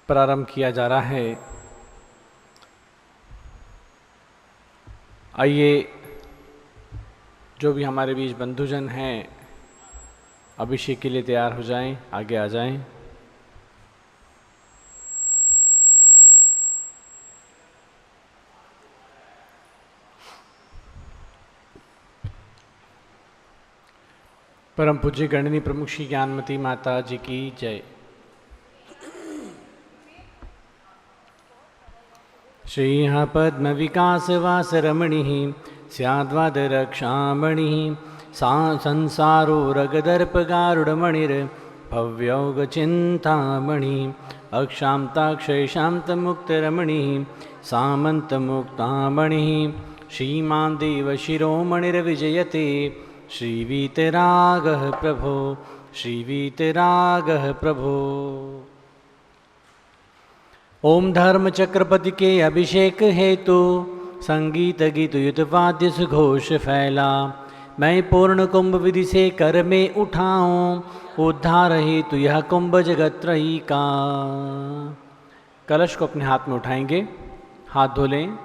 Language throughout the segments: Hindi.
प्रारंभ किया जा रहा है। आइए जो भी हमारे बीच बंधुजन हैं अभिषेक के लिए तैयार हो जाएं, आगे आ जाएं। परम पूज्य गणनी प्रमुख श्री ज्ञानमती माता जी की जय। श्री पद्म विकास वास रमणि स्याद्वाद रक्षामणि सा संसारो रगदर्प गारुड़मणिर भव्यौग चिंतामणि अक्षांताक्षय शांत मुक्त रमणि सामंत मुक्तामणि श्रीमान देव शिरोमणिर्विजयते श्रीवीतरागः प्रभो श्रीवीतरागः प्रभो। ओम धर्म चक्रपति के अभिषेक हेतु संगीत गीत युत वाद्य सुघोष फैला। मैं पूर्ण कुंभ विधि से कर में उठाऊं उद्धार हेतु यह कुंभ जगत त्रयी का। कलश को अपने हाथ में उठाएंगे, हाथ धो लें,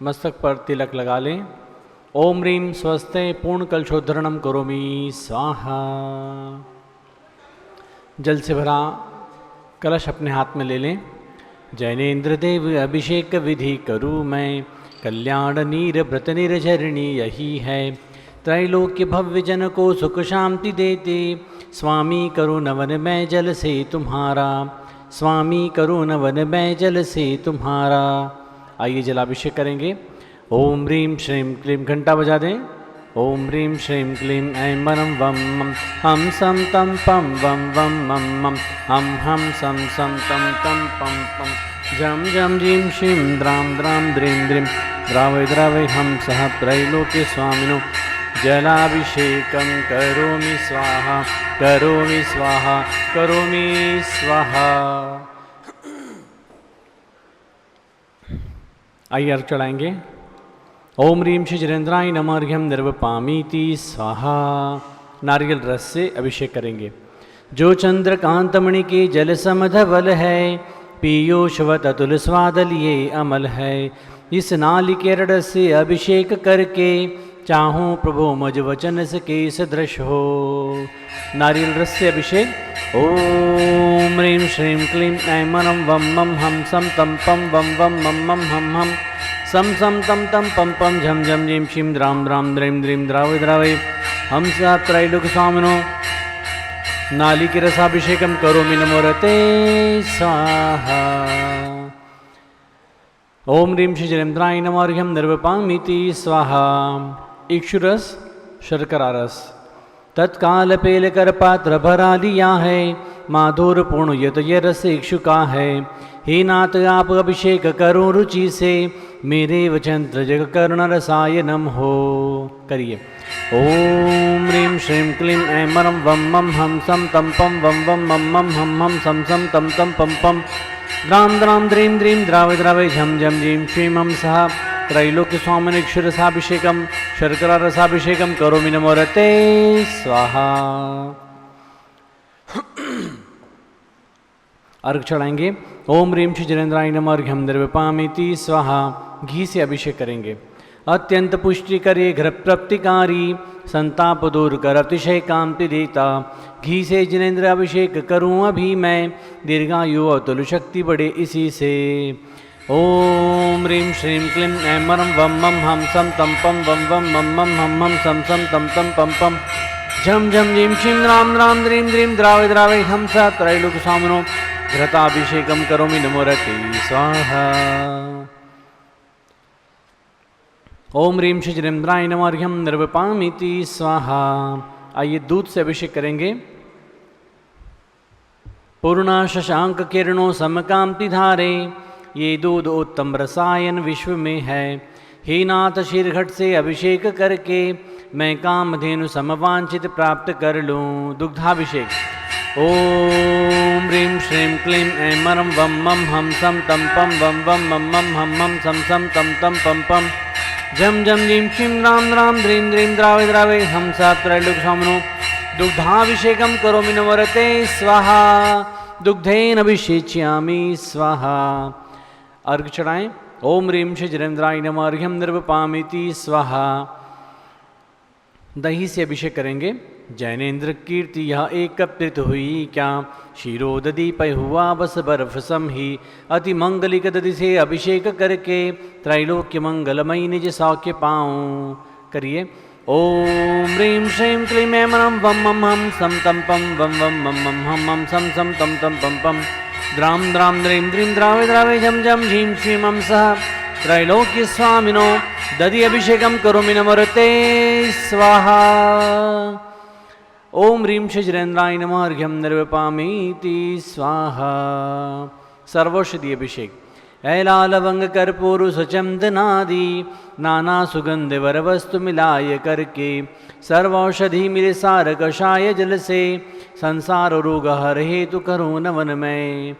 मस्तक पर तिलक लगा लें। ओम ह्रीं स्वस्ते पूर्ण कलशोद्धरणम करोमि स्वाहा। जल से भरा कलश अपने हाथ में ले लें। जैनेन्द्र देव अभिषेक विधि करूँ मैं, कल्याण नीर व्रत निर्झरणी यही है। त्रैलोक्य भव्य जन को सुख शांति देते, स्वामी करुण वन में जल से तुम्हारा, स्वामी करुण वन में जल से तुम्हारा। आइए जलाभिषेक करेंगे। ओम ह्रीं श्रीं क्लीं घंटा बजा दें। ओम ह्रीं श्रीं क्लीं ऐं वरं वं मं हम सं तं पं वं वं मं मं हम सं तं तं पं पं जं जं जीं शीं द्रां द्रां द्रीं द्रीं द्रावय द्रावय हम सह त्रैलोक्य स्वामिनो जलाभिषेकं करोमि स्वाहा करोमि स्वाहा करोमि स्वाहा। आइए अर्घ चढ़ाएंगे। ओम ह्रीं श्री जलेन्द्राय नमः अर्घ्यं निर्वपामीति स्वाहा। नारियल रस से अभिषेक करेंगे। जो चंद्रकांतमणि के जल समधवल है, पीयूषवत अतुल स्वाद लिए अमल है। इस नालिकेर रस से अभिषेक करके चाहूँ प्रभु मज वचन के सदृश हो। नारियल रस से अभिषेक। ओम ह्रीं श्रीं क्लीं ऐं वरं वं मं हम सं तं पं वं वं मं मं हम सं सं तं तं पं पं झं झं जीं शीं द्रां द्रां द्रीं द्रीं द्रावय द्रावय हम स त्रैलोक्य स्वामिनो नालिके रसाभिषेकं करोमि नमोरते स्वाहा। ओम ह्रीं श्री जलेन्द्राय नमः अर्घ्यं निर्वपामीति स्वाहा। इक्षुरस शर्करा रस तत्काल पेल कर पात्र भरा लिया है, माधुर पूर्ण यत ये रस इक्षुका है। हे नाथ आप अभिषेक करो रुचि से, मेरे वचन जग कर्ण रसायनम हो। करिए। ओम ह्रीं श्रीं क्लीं ऐं वरं वं मं हम सं तं पं वं वं मं मं हम सं सं तं तं पं पं द्रां द्रां द्रीं द्रीं द्रावय द्रावय झं झं जीं शीं हम सह त्रैलोक्य स्वामिनो इक्षुरसाभिषेकं शर्करा रसाभिषेकं करोमि नमोरते स्वाहा। अर्घ चढ़ाएंगे। ओम ह्रीं श्री जलेन्द्राय नमः अर्घ्यं निर्वपामीति स्वाहा। घी से अभिषेक करेंगे। अत्यंत पुष्टि करे घृ प्राप्तिकारी, संताप दूर कर अतिशय कांति देता। घी से जिनेन्द्र अभिषेक करूँ अभी मैं, दीर्घायु अतुल शक्ति बढ़े इसी से। ओम ह्रीं श्रीं क्लीं ऐं वरं वं मं हम सं तं पं वं वं मं मं हम सं सं तं तं पं पं झं झं जीं शीं द्रां द्रां द्रीं द्रीं द्रावय द्रावय हम स त्रैलोक्य स्वामिनो घृताभिषेकं करोमि नमोरते स्वाहा। ओम ह्रीं श्री जलेन्द्राय नमः अर्घ्यं निर्वपामीति स्वाहा। आइए दूध से अभिषेक करेंगे। पूर्णा शशांक किरणों समकांति धारे, ये दूध उत्तम रसायन विश्व में है। हे नाथ शीरघट से अभिषेक करके मैं कामधेनु समवांछित प्राप्त कर लूँ। दुग्धाभिषेक। ओम ह्रीं श्रीं क्लीं ऐं वरं वं मं हम सं तं पं वं वं मं मं हम सं सं तं तं पं पं झं झं जीं शीं द्रां द्रां द्रीं द्रीं द्रावय द्रावय हम स त्रैलोक्य स्वामिनो दुग्धाभिषेकं करोमि नमोरते स्वाहा। दुग्धेन अभिषेच्यामि स्वाहा। अर्घ चढ़ाएं। ओम ह्रीं श्रीजरेंद्राय नमः अर्घ्यम निर्वपामिति स्वाहा। दही से अभिषेक करेंगे। जैनेन्द्र कीर्ति यह एक प्रीत हुई क्या, क्षीरोदधि पय हुआ बस बर्फ सम ही। अति मंगलिक दधि से अभिषेक करके, त्रैलोक्य मंगलमयी निज सौख्य पाऊं। करिए। ओम ह्रीं श्रीं क्लीं ऐं मं वं मं हम सम तम पम वम वम मम मम हम मम सम सम तम तम पम पम। द्रां द्रां द्रीं द्रीं द्रावे द्रावे झम झम झीं श्रीं मं सह। त्रैलोक्य स्वामिनो दधि अभिषेकम करोमि नमोरते स्वाहा। ओम ह्रीं श्रीजरेंद्राय नमः अर्घ्यम निर्वपामीति स्वाहा। सर्वौषधि अभिषेक। ऐला लवंग कर्पूर सचंदनादि, नाना सुगंध वर वस्तु मिलाय करके, सर्वौषधि मिले सार कषाय जल से, संसार रोग हर हेतु करो नवन में।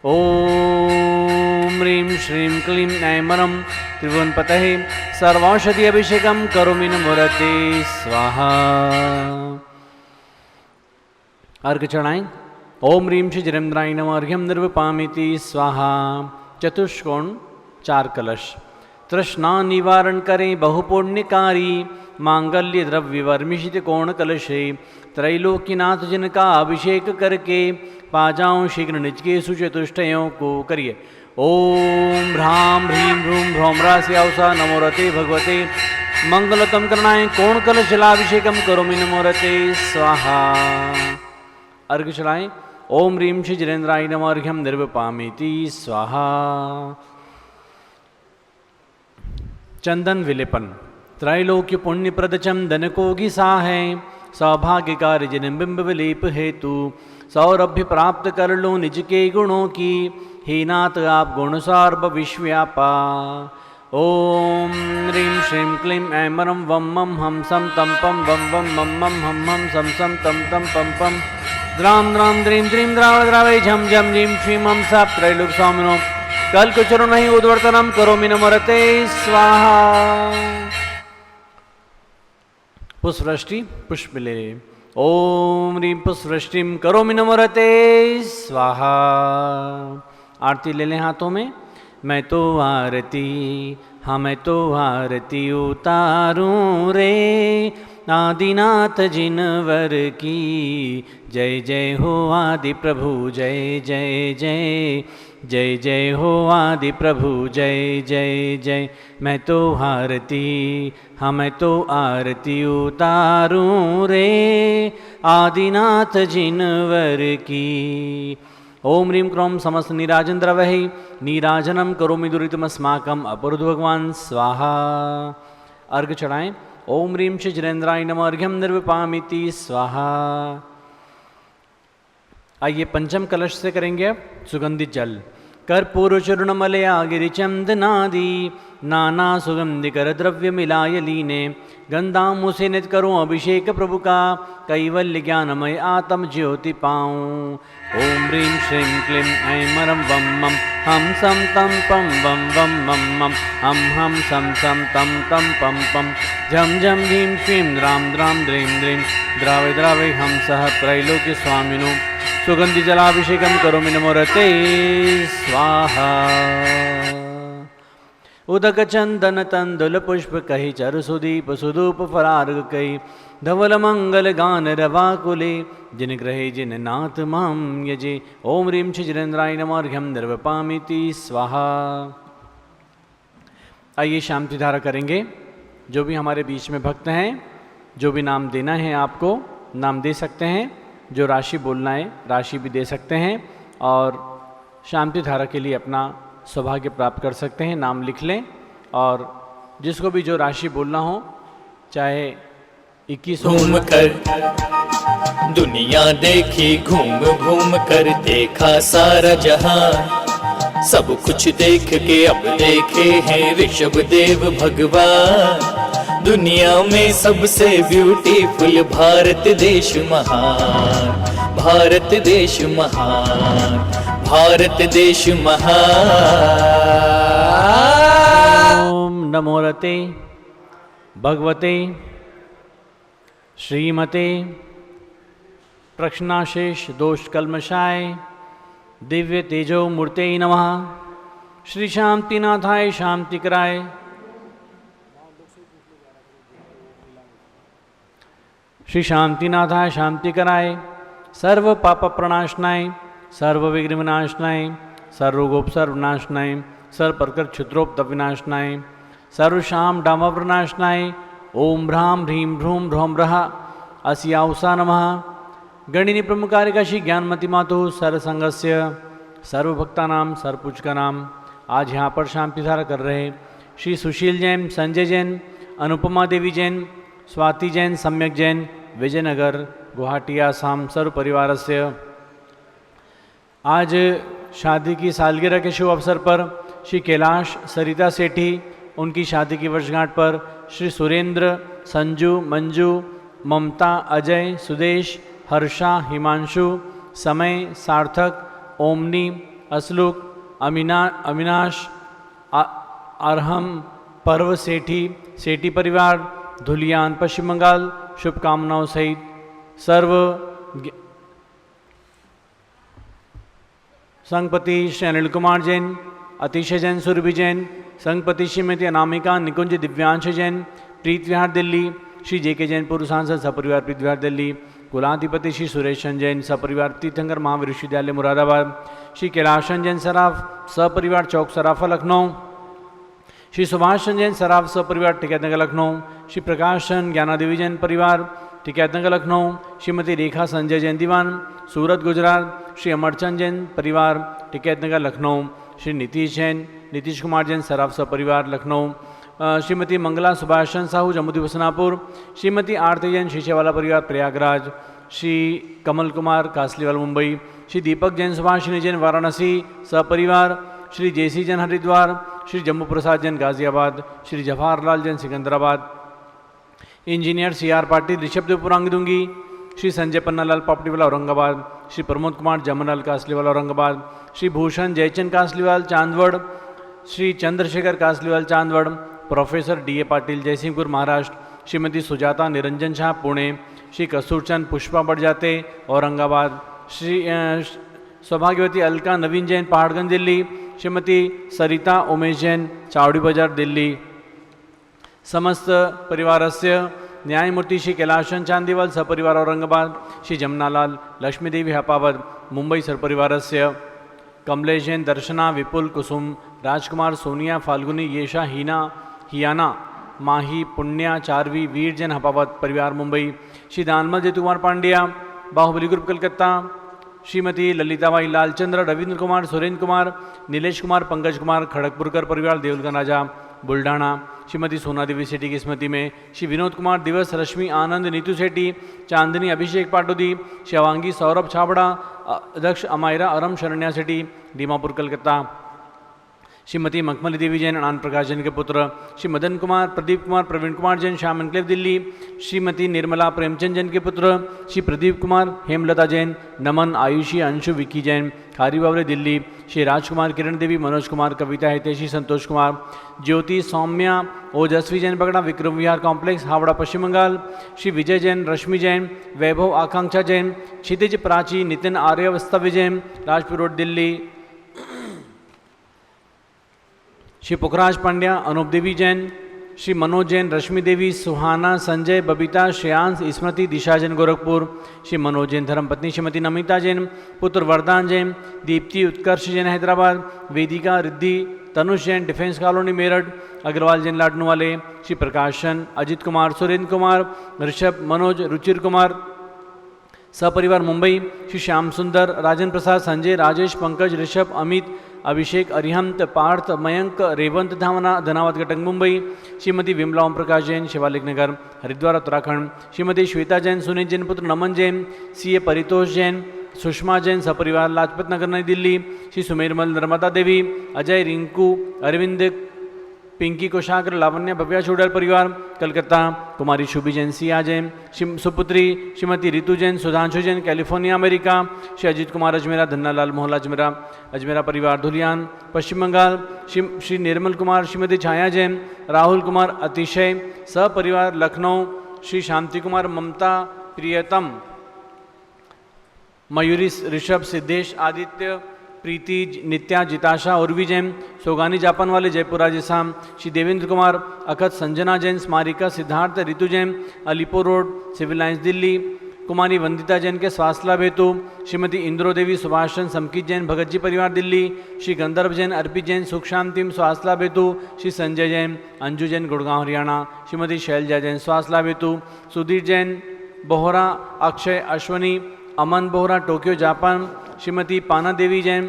ओम ह्रीं श्रीं क्लीं ऐं मं त्रिभुवनपतये सर्वौषधि अभिषेकम करोमि नमोरते स्वाहा। अर्घ चढ़ाएं। ओम ह्रीं श्रीजरेंद्राय नमः अर्घ्यम निर्वपामिति स्वाहा। चतुष्कोण 4 कलश। तृष्णा निवारण करें बहुपुण्यकारी, मांगल्य द्रव्य वर्मिषित कोण कलशे, त्रैलोक्यनाथ जिनका अभिषेक करके, पा जाऊं शीघ्र निज के सुचतुष्टयों को। करिए। ओम ह्रां ह्रीं ह्रूं ह्रौम्रास्यावसा नमोरते भगवते मंगलतम करणाय कोण कलश जलाभिषेकम करोमि नमोरते स्वाहा। अर्घ चढ़ाएं। ओम ह्रीं श्रीजरेंद्राय नमः अर्घ्यम निर्वपामीति स्वाहा। चंदन विलेपन। त्रैलोक्य पुण्यप्रद चंदन को घिसा है, सौभाग्यकारी जिन बिंब विलेप हेतु, सौरभ्य प्राप्त कर लो निज के गुणों की, हे नाथ आप गुण सर्व विश्वव्यापा। ओम ह्रीं श्रीं क्लीं ऐं मं वं मं हम सम तम पम वम वम मम मम हम हम सम सम तम तम पम पम। द्रां द्रां द्रीं द्रीं द्राव द्रावे झम झम झीं श्रीं मं स। त्रैलोक्य स्वामिनो कल्कचरण नहीं उद्वर्तनम करोमि नमोरते स्वाहा। पुष्पवृष्टि पुष्प ले। ओम ह्रीं पुष्पवृष्टिं करोमि नमोरते स्वाहा। आरती ले लें हाथों में। मैं तो आरती, हाँ मैं तो आरती उतारूं रे, आदिनाथ जिनवर की जय जय हो आदि प्रभु जय जय जय, जय जय हो आदि प्रभु जय जय जय। मैं तो आरती, हाँ मैं तो आरती उतारूं रे, आदिनाथ जिनवर की। ओम ह्रीं क्रोम समस्त नीराजन द्रवहि, नीराजनम करोमि दुरितमस्माकम अपुरुष भगवान स्वाहा। अर्घ चढ़ाएं। ओम ह्रीं श्रीजरेंद्राय नमः अर्घ्यम निर्वपामिति स्वाहा। आइए पंचम कलश से करेंगे अब सुगंधित जल। कर्पूर चूर्णमलया गिरिचंदनादि, नाना सुगंधिकर द्रव्य मिलाय लीने, गंधामु से नित करूं अभिषेक प्रभु का, कैवल्य ज्ञानमय आत्म ज्योति पाऊं। ओम ह्रीं श्रीं क्लीं ऐं मं वं मं हम सम तम पम वम वम मम मम हम सम सम तम तम पम पम। झम झम झीं श्रीं द्रां द्रां द्रीं द्रीं द्रावे द्रावे हम सह। त्रैलोक्य स्वामिनो सुगंधि जलाभिषेकम करोमि नमोरते स्वाहा। उदक चंदन तंदुल पुष्प कही, चरु सुदीप सुधूप फरार्ग कही, धवल मंगल गान रवाकुले, जिन ग्रहे जिन नाथ माम यजे। ओम ह्रीं श्रीजरेंद्राय नमः अर्घ्यम निर्वपामिति स्वाहा। आइए शांति धारा करेंगे। जो भी हमारे बीच में भक्त हैं, जो भी नाम देना है आपको नाम दे सकते हैं, जो राशि बोलना है राशि भी दे सकते हैं, और शांति धारा के लिए अपना सौभाग्य प्राप्त कर सकते हैं। नाम लिख लें, और जिसको भी जो राशि बोलना हो, चाहे 21 घूम कर दुनिया देखी, घूम घूम कर देखा सारा जहां, सब कुछ देख के अब देखे हैं ऋषभ देव भगवान। दुनिया में सबसे ब्यूटीफुल भारत देश महान, भारत देश महान, भारत देश महान। ओम नमोरते भगवते श्रीमते प्रश्नाशेष दोष कल्मषाय दिव्य तेजो मूर्ते नमः। श्री शांतिनाथाय शांतिकराय। श्री शांतिनाथाय शांतिकराय। सर्व पाप प्रणाशनाय, सर्व विघ्न विनाशनाय, सर्वगोपसर्व विनाशनाय, सर्व प्रकृत क्षुद्रोपद विनाशनाय, सर्व शाम डामप्रनाशनाय। ओम भ्राम ह्रीं भ्रूं भ्रौं ब्रह अस्यावसा नमः। गणिनी प्रमुखारिका श्री ज्ञानमती मातु सरसंगस्य सर्वभक्तानां सर्वपूजकानां। आज यहाँ पर शांति धारा कर रहे श्री सुशील जैन, संजय जैन, अनुपमा देवी जैन, स्वाति जैन, सम्यक जैन, विजयनगर गुवाहाटी आसाम सर्व परिवार से। आज शादी की सालगिरह के शुभ अवसर पर श्री कैलाश सरिता सेठी, उनकी शादी की वर्षगांठ पर श्री सुरेंद्र, संजू, मंजू, ममता, अजय, सुदेश, हर्षा, हिमांशु, समय, सार्थक, ओमनी, असलुक, अविनाश, अरहम, पर्व सेठी, सेठी परिवार, धुलियान, पश्चिम बंगाल शुभकामनाओं सहित सर्व संघपति श्री अनिल कुमार जैन, अतिशय जैन, सुरभि जैन, संघपति श्रीमती अनामिका, निकुंज, दिव्यांश जैन, प्रीत विहार दिल्ली, श्री जेके जैन पूर्व सांसद सपरिवार प्रीत विहार दिल्ली, कुलाधिपति श्री सुरेशन जैन सपरिवार तीर्थंकर महावीर विश्वविद्यालय मुरादाबाद, श्री कैलाशन जैन सराफ सपरिवार चौक सराफा लखनऊ, श्री सुभाष जैन सराफ सपरिवार टिकैतनगर लखनऊ, श्री प्रकाशन ज्ञानादेवी जैन परिवार टिकैतनगर लखनऊ, श्रीमती रेखा संजय जैन दीवान सूरत गुजरात, श्री अमरचंद जैन परिवार टिकैतनगर लखनऊ, श्री नीतीश जैन, नीतीश कुमार जैन सराफ सपरिवार लखनऊ, श्रीमती मंगला सुभाषचंद साहू जम्मू बसनापुर, श्रीमती आरती जैन शीशेवाला परिवार प्रयागराज, श्री कमल कुमार कासलीवाल मुंबई, श्री दीपक जैन सुभाषिनी जैन वाराणसी सपरिवार, Shri JC Jain Haridwar, Shri Jammu Prasad Jain Ghaziabad, Shri Jawaharlal Jain Secunderabad, engineer C R Patil Rishabhdev Rangdungi, Shri Sanjay Pannalal Papdiwala Aurangabad, Shri Pramod Kumar Jamnalal Kasliwal Aurangabad, Shri Bhushan Jaichand Kasliwal Chandwad, Shri Chandrashekhar Kasliwal Chandwad, professor D A Patil Jaysinghpur Maharashtra, Shrimati Sujata Niranjan Shah Pune, Shri Kasturchand Pushpa Badjate Aurangabad, Shri Saubhagyavati Alka नवीन जैन पहाड़गंज दिल्ली, श्रीमती सरिता उमेश जैन चावड़ी बाजार दिल्ली। समस्त परिवारस्य न्यायमूर्ति श्री कैलाशन चांदीवाल सपरिवार औरंगाबाद, श्री जमनालाल लक्ष्मी देवी हपावद मुंबई सरपरिवारस्य, कमलेश जैन दर्शना विपुल कुसुम राजकुमार सोनिया फाल्गुनी येशा हीना हियाना माही पुण्या चारवी वीर जैन हपावत परिवार मुंबई, श्री दानमल जेतु कुमार पांड्या बाहुबली ग्रुप कलकत्ता, श्रीमती ललिताबाई लालचंद्र रविंद्र कुमार सुरेंद्र कुमार नीलेश कुमार पंकज कुमार खड़गपुरकर परिवार देवलगन राजा बुल्ढाणा, श्रीमती सोना देवी सेठी की स्मृति में श्री विनोद कुमार दिवस रश्मि आनंद नीतू सेठी चांदनी अभिषेक पाटोदी शिवांगी सौरभ छाबड़ा अध्यक्ष अमायरा अरम शरण्या सेठी दीमापुर कलकत्ता, श्रीमती मखमली देवी जैन आनंद प्रकाश जैन के पुत्र, श्री मदन कुमार प्रदीप कुमार प्रवीण कुमार जैन श्याम एनक्लेव दिल्ली, श्रीमती निर्मला प्रेमचंद जैन के पुत्र, श्री प्रदीप कुमार हेमलता जैन नमन आयुषी अंशु विक्की जैन खारी बावरे दिल्ली, श्री राजकुमार किरण देवी मनोज कुमार कविता हितेशी संतोष कुमार ज्योति सौम्या ओजस्वी जैन बगड़ा विक्रम विहार कॉम्प्लेक्स हावड़ा पश्चिम बंगाल, श्री विजय जैन रश्मि जैन वैभव आकांक्षा जैन क्षितिज प्राची नितिन आर्य वस्तव्य जैन राजपुर रोड दिल्ली, श्री पुखराज पांड्या अनूप देवी जैन, श्री मनोज जैन रश्मि देवी सुहाना संजय बबीता श्रेयांश स्मृति दिशा जैन गोरखपुर, श्री मनोज जैन धर्मपत्नी श्रीमती नमिता जैन पुत्र वरदान जैन दीप्ति उत्कर्ष जैन हैदराबाद, वेदिका रिद्धि तनुष जैन डिफेंस कॉलोनी मेरठ, अग्रवाल जैन लाडनू वाले, श्री प्रकाशन अजित कुमार सुरेंद्र कुमार ऋषभ मनोज रुचिर कुमार सपरिवार मुंबई, श्री श्याम सुंदर राजन प्रसाद संजय राजेश पंकज ऋषभ अमित अभिषेक अरिहंत पार्थ मयंक रेवंत धावना धनावत घटक मुंबई, श्रीमती विमला ओम प्रकाश जैन शिवालिक नगर हरिद्वार उत्तराखंड, श्रीमती श्वेता जैन सुनील जैन पुत्र नमन जैन सीए परितोष जैन सुषमा जैन सपरिवार लाजपत नगर नई दिल्ली, श्री सुमेरमल नर्मदा देवी अजय रिंकू अरविंद पिंकी कोशाग्र लावण्य भव्या चूड़ल परिवार कलकत्ता, कुमारी शुभी जैन सिया जैन सुपुत्री श्रीमती रितु जैन सुधांशु जैन कैलिफोर्निया अमेरिका, श्री अजित कुमार अजमेरा धन्नालाल मोहल्ला अजमेरा अजमेरा परिवार धुलियान पश्चिम बंगाल, श्री निर्मल कुमार श्रीमती छाया जैन राहुल कुमार अतिशय सपरिवार लखनऊ, श्री शांति कुमार ममता प्रियतम मयूरी ऋषभ सिद्धेश आदित्य प्रीति नित्या जिताशा उर्वी जैन सोगानी जापान वाले Jaipur Rajasthan. Shri Devendra Kumar अखत Sanjana Jain Smarika Siddharth Ritu Jain Alipur road civil lines Delhi. Kumari Vandita Jain के स्वास्थ्य लाभ हेतु श्रीमती इंद्रो देवी सुभाष चंद्र समकीत जैन भगत जी परिवार दिल्ली। श्री गंधर्व जैन अर्पित जैन सुख शांतिम स्वास्थ्य लाभ हेतु श्री संजय जैन अंजू जैन गुड़गांव हरियाणा। श्रीमती शैलजा जैन स्वास्थ्य लाभ हेतु सुधीर जैन बोहरा अक्षय अश्वनी अमन बोहरा टोक्यो जापान। श्रीमती पाना देवी जैन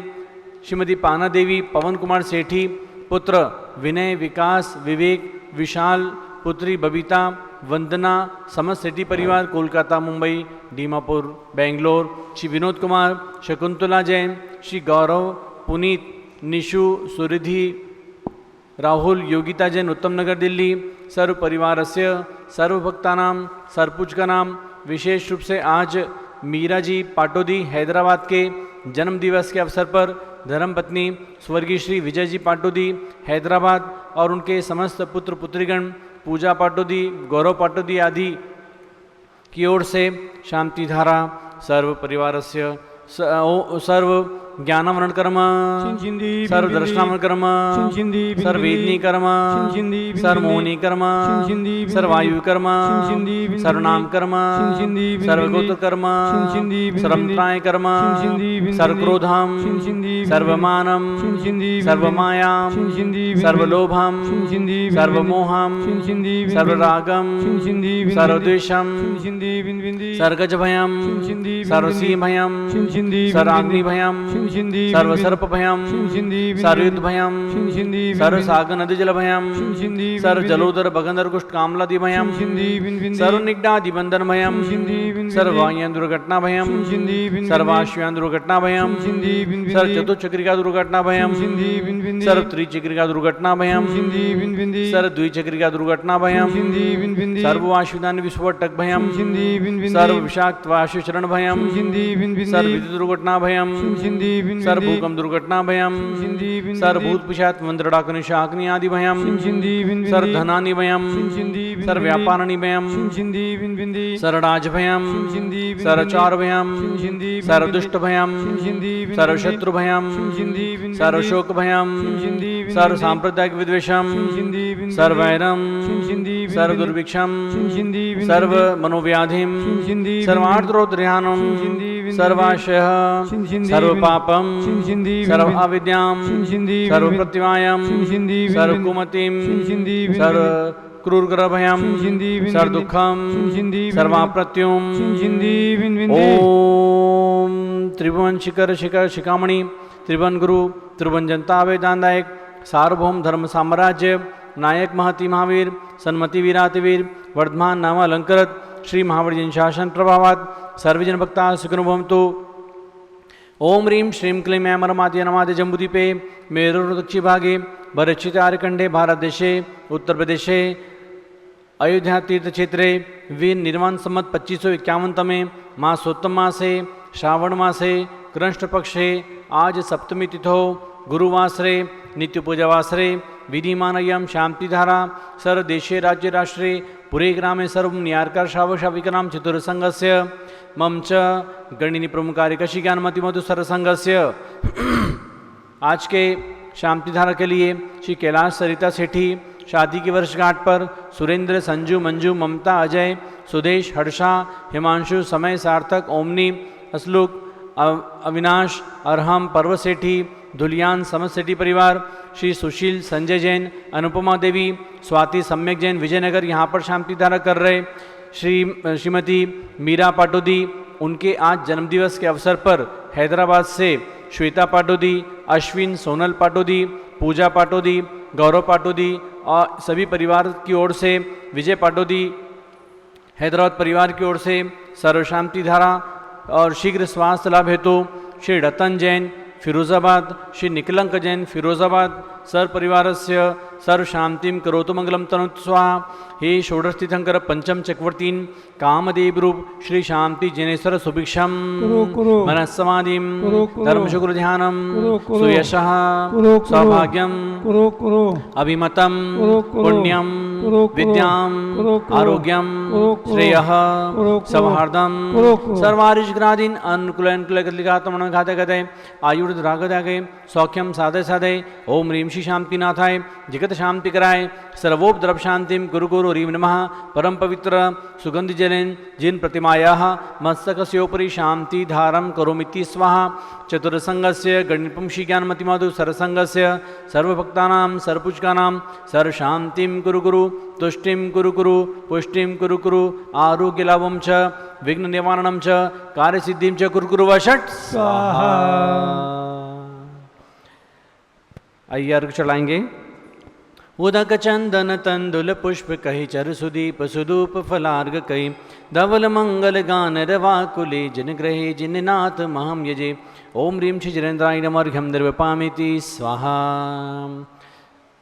श्रीमती पाना देवी पवन कुमार सेठी पुत्र विनय विकास विवेक विशाल पुत्री बबीता वंदना समस्त सेठी परिवार कोलकाता मुंबई दीमापुर बेंगलोर। श्री विनोद कुमार शकुंतला जैन श्री गौरव पुनीत निशु सुरिधि राहुल योगिता जैन उत्तम नगर दिल्ली। सर्व परिवारस्य सर्वभक्तानां सरपुज का नाम विशेष रूप से आज मीरा जी पाटोदी हैदराबाद के जन्म दिवस के अवसर पर धर्मपत्नी स्वर्गीय श्री विजय जी पाटोदी हैदराबाद और उनके समस्त पुत्र पुत्रीगण पूजा पाटोदी गौरव पाटोदी आदि की ओर से शांति धारा सर्व परिवारस्य सर्व ज्ञानवरण कर्म सर्व दर्शनावरण कर्म सर्व वेदनी कर्म सर्व मोहनी कर्म सर्व वायु कर्म सर्वनाम कर्म सर्व गोत्र कर्म सर्वत्राय कर्म सर्वक्रोधम सर्वमानम सर्वमायाम सर्वलोभम सर्वमोहम सर्वरागम सर्वद्वेषम सर्गजभयम सर्वसीमभयम सर्वाग्निभयम सर्वसर्पभयम सर्वयुद्धभयम सर्वसागरनदीजलभयम सर्वजलोदर भगंदर कुष्ठ कामलादिभयम सर्वनिग्धादिबंधनभयम सर्ववायुयान दुर्घटनाभयम सर्वाश्वयान दुर्घटनाभयम सर्वचतुश्चक्रिका दुर्घटनाभयम सर्वत्रिचक्रिका दुर्घटनाभयम सर्वद्विचक्रिका दुर्घटनाभयम सर्ववाशुदान विस्फोटकभयम सर्वविषाक्तवाशुचरणभयम सर्वविद्युत दुर्घटनाभयम सर्वभूकंप दुर्घटनाभयम सर्वभूतपिशाच मंत्रडाकनिशाग्नि आदि भयम सर्वधनानि भयम सर्वव्यापाराणि भयम सर्वराजभयम सर्वचारभयम सर्वदुष्टभयम सर्वशत्रुभयम सर्वशोकभयम सर्वसाम्प्रदायिक विद्वेषम सर्ववैरम सर्वदुर्भिक्षम सर्वमनोव्याधिम सर्वार्थरोद्रयानम सर्वाशय सर्वपापम सर्वाविद्याम सर्वप्रतिमायम सर्वकुमतिम सर्वक्रूरग्रभयम सर्वदुःखम सर्वाप्रत्युम। ओम त्रिभुवन शिखर शिखर शिखामणि त्रिभुवन गुरु त्रिभुवन जनता वेदांतायक सार्वभौम धर्म साम्राज्य नायक महति महावीर सन्मति वीरातिवीर वर्धमान नाम अलंकृत श्री महावीर जैन शासन प्रभावात सर्वजन भक्ता सुखिनो भवन्तु। ओम ह्रीं श्रीं क्लीं ऐं परमात्मने नमादि जम्बूद्वीपे मेरुर्दक्षिण भागे भरतक्षिते आर्यखण्डे भारतदेशे उत्तरप्रदेशे अयोध्या तीर्थ क्षेत्रे वीर निर्वाण संवत 2551 मासोत्तम मासे श्रावण मासे कृष्ण पक्षे आज सप्तमी तिथौ गुरुवासरे नित्य पूजावासरे विधिमानयम शांतिधारा सर्वदेशे राज्य राष्ट्रे पुरे ग्रामे सर्व नियारकार श्रावशाविकनाम चतुर्संघस्य मम च गणिनी प्रमुखारिकशी ज्ञानमति मधु सरसंघस्य। आज के शांतिधारा के लिए श्री कैलाश सरिता सेठी शादी की वर्षगांठ पर सुरेंद्र संजू मंजू ममता अजय सुदेश हर्षा हिमांशु समय सार्थक ओमनी असलुक अविनाश अरहम पर्व सेठी धुलियान समस्त सेठी परिवार श्री सुशील संजय जैन अनुपमा देवी स्वाति सम्यक जैन विजयनगर यहाँ पर शांति धारा कर रहे श्रीमती मीरा पाटोदी उनके आज जन्मदिवस के अवसर पर हैदराबाद से श्वेता पाटोदी अश्विन सोनल पाटोदी पूजा पाटोदी गौरव पाटोदी और सभी परिवार की ओर से विजय पाटोदी हैदराबाद परिवार की ओर से सर्व शांति धारा और शीघ्र स्वास्थ्य लाभ हेतु श्री रतन जैन फिरोजाबाद श्री निकलंक जैन फिरोजाबाद सर्व परिवारस्य सर्व शांतिम करोतु मंगलम तनोतु स्वाहा। हे षोडशतीर्थंकर पंचम चक्रवर्तीन कामदेव रूप श्री शांति जैनेश्वर सुभिक्षम मनस्समाधिम धर्मशुक्र ध्यानम सुयशः सौभाग्यम अभिमतम पुण्यम विद्याम आरोग्यम श्रेयः सौहार्दम सर्वारिष्ग्रादीन अनुकूलन घाते गते आयुर्द रागदागे सौख्यम साधे साधे ओम ह्रीं श्री शांतिनाथाय जगत शांति कराय सर्वोपद्रव शांतिम गुरु गुरु ह्रीं नमः परम पवित्र सुगंधि जलेन जिन प्रतिमायाः मस्तकस्योपरि शांति धारम करोमिति स्वाहा चतुर्संगस्य गणिपुंषि ज्ञानमतिमाधु सरसंगस्य सर्वभक्तानां सर्वपूजकानां सर्वशांतिं कुरु कुरु तुष्टिं कुरु कुरु पुष्टिं कुरु कुरु आरोग्यलाभं च विघ्न निवारणं च कार्यसिद्धिं च कुरु कुरु वषट् स्वाहा। आइए अर्घ चढ़ाएंगे। उदक चंदन तंदुल पुष्प कही चर सुदीप सुदूप फलार्घ कही धवल मंगल गान रवाकुले जन ग्रहे जिननाथ महम यजे ओम ह्रीं श्री जरेन्द्राय नमर्घ्यम निर्वपामिति स्वाहा।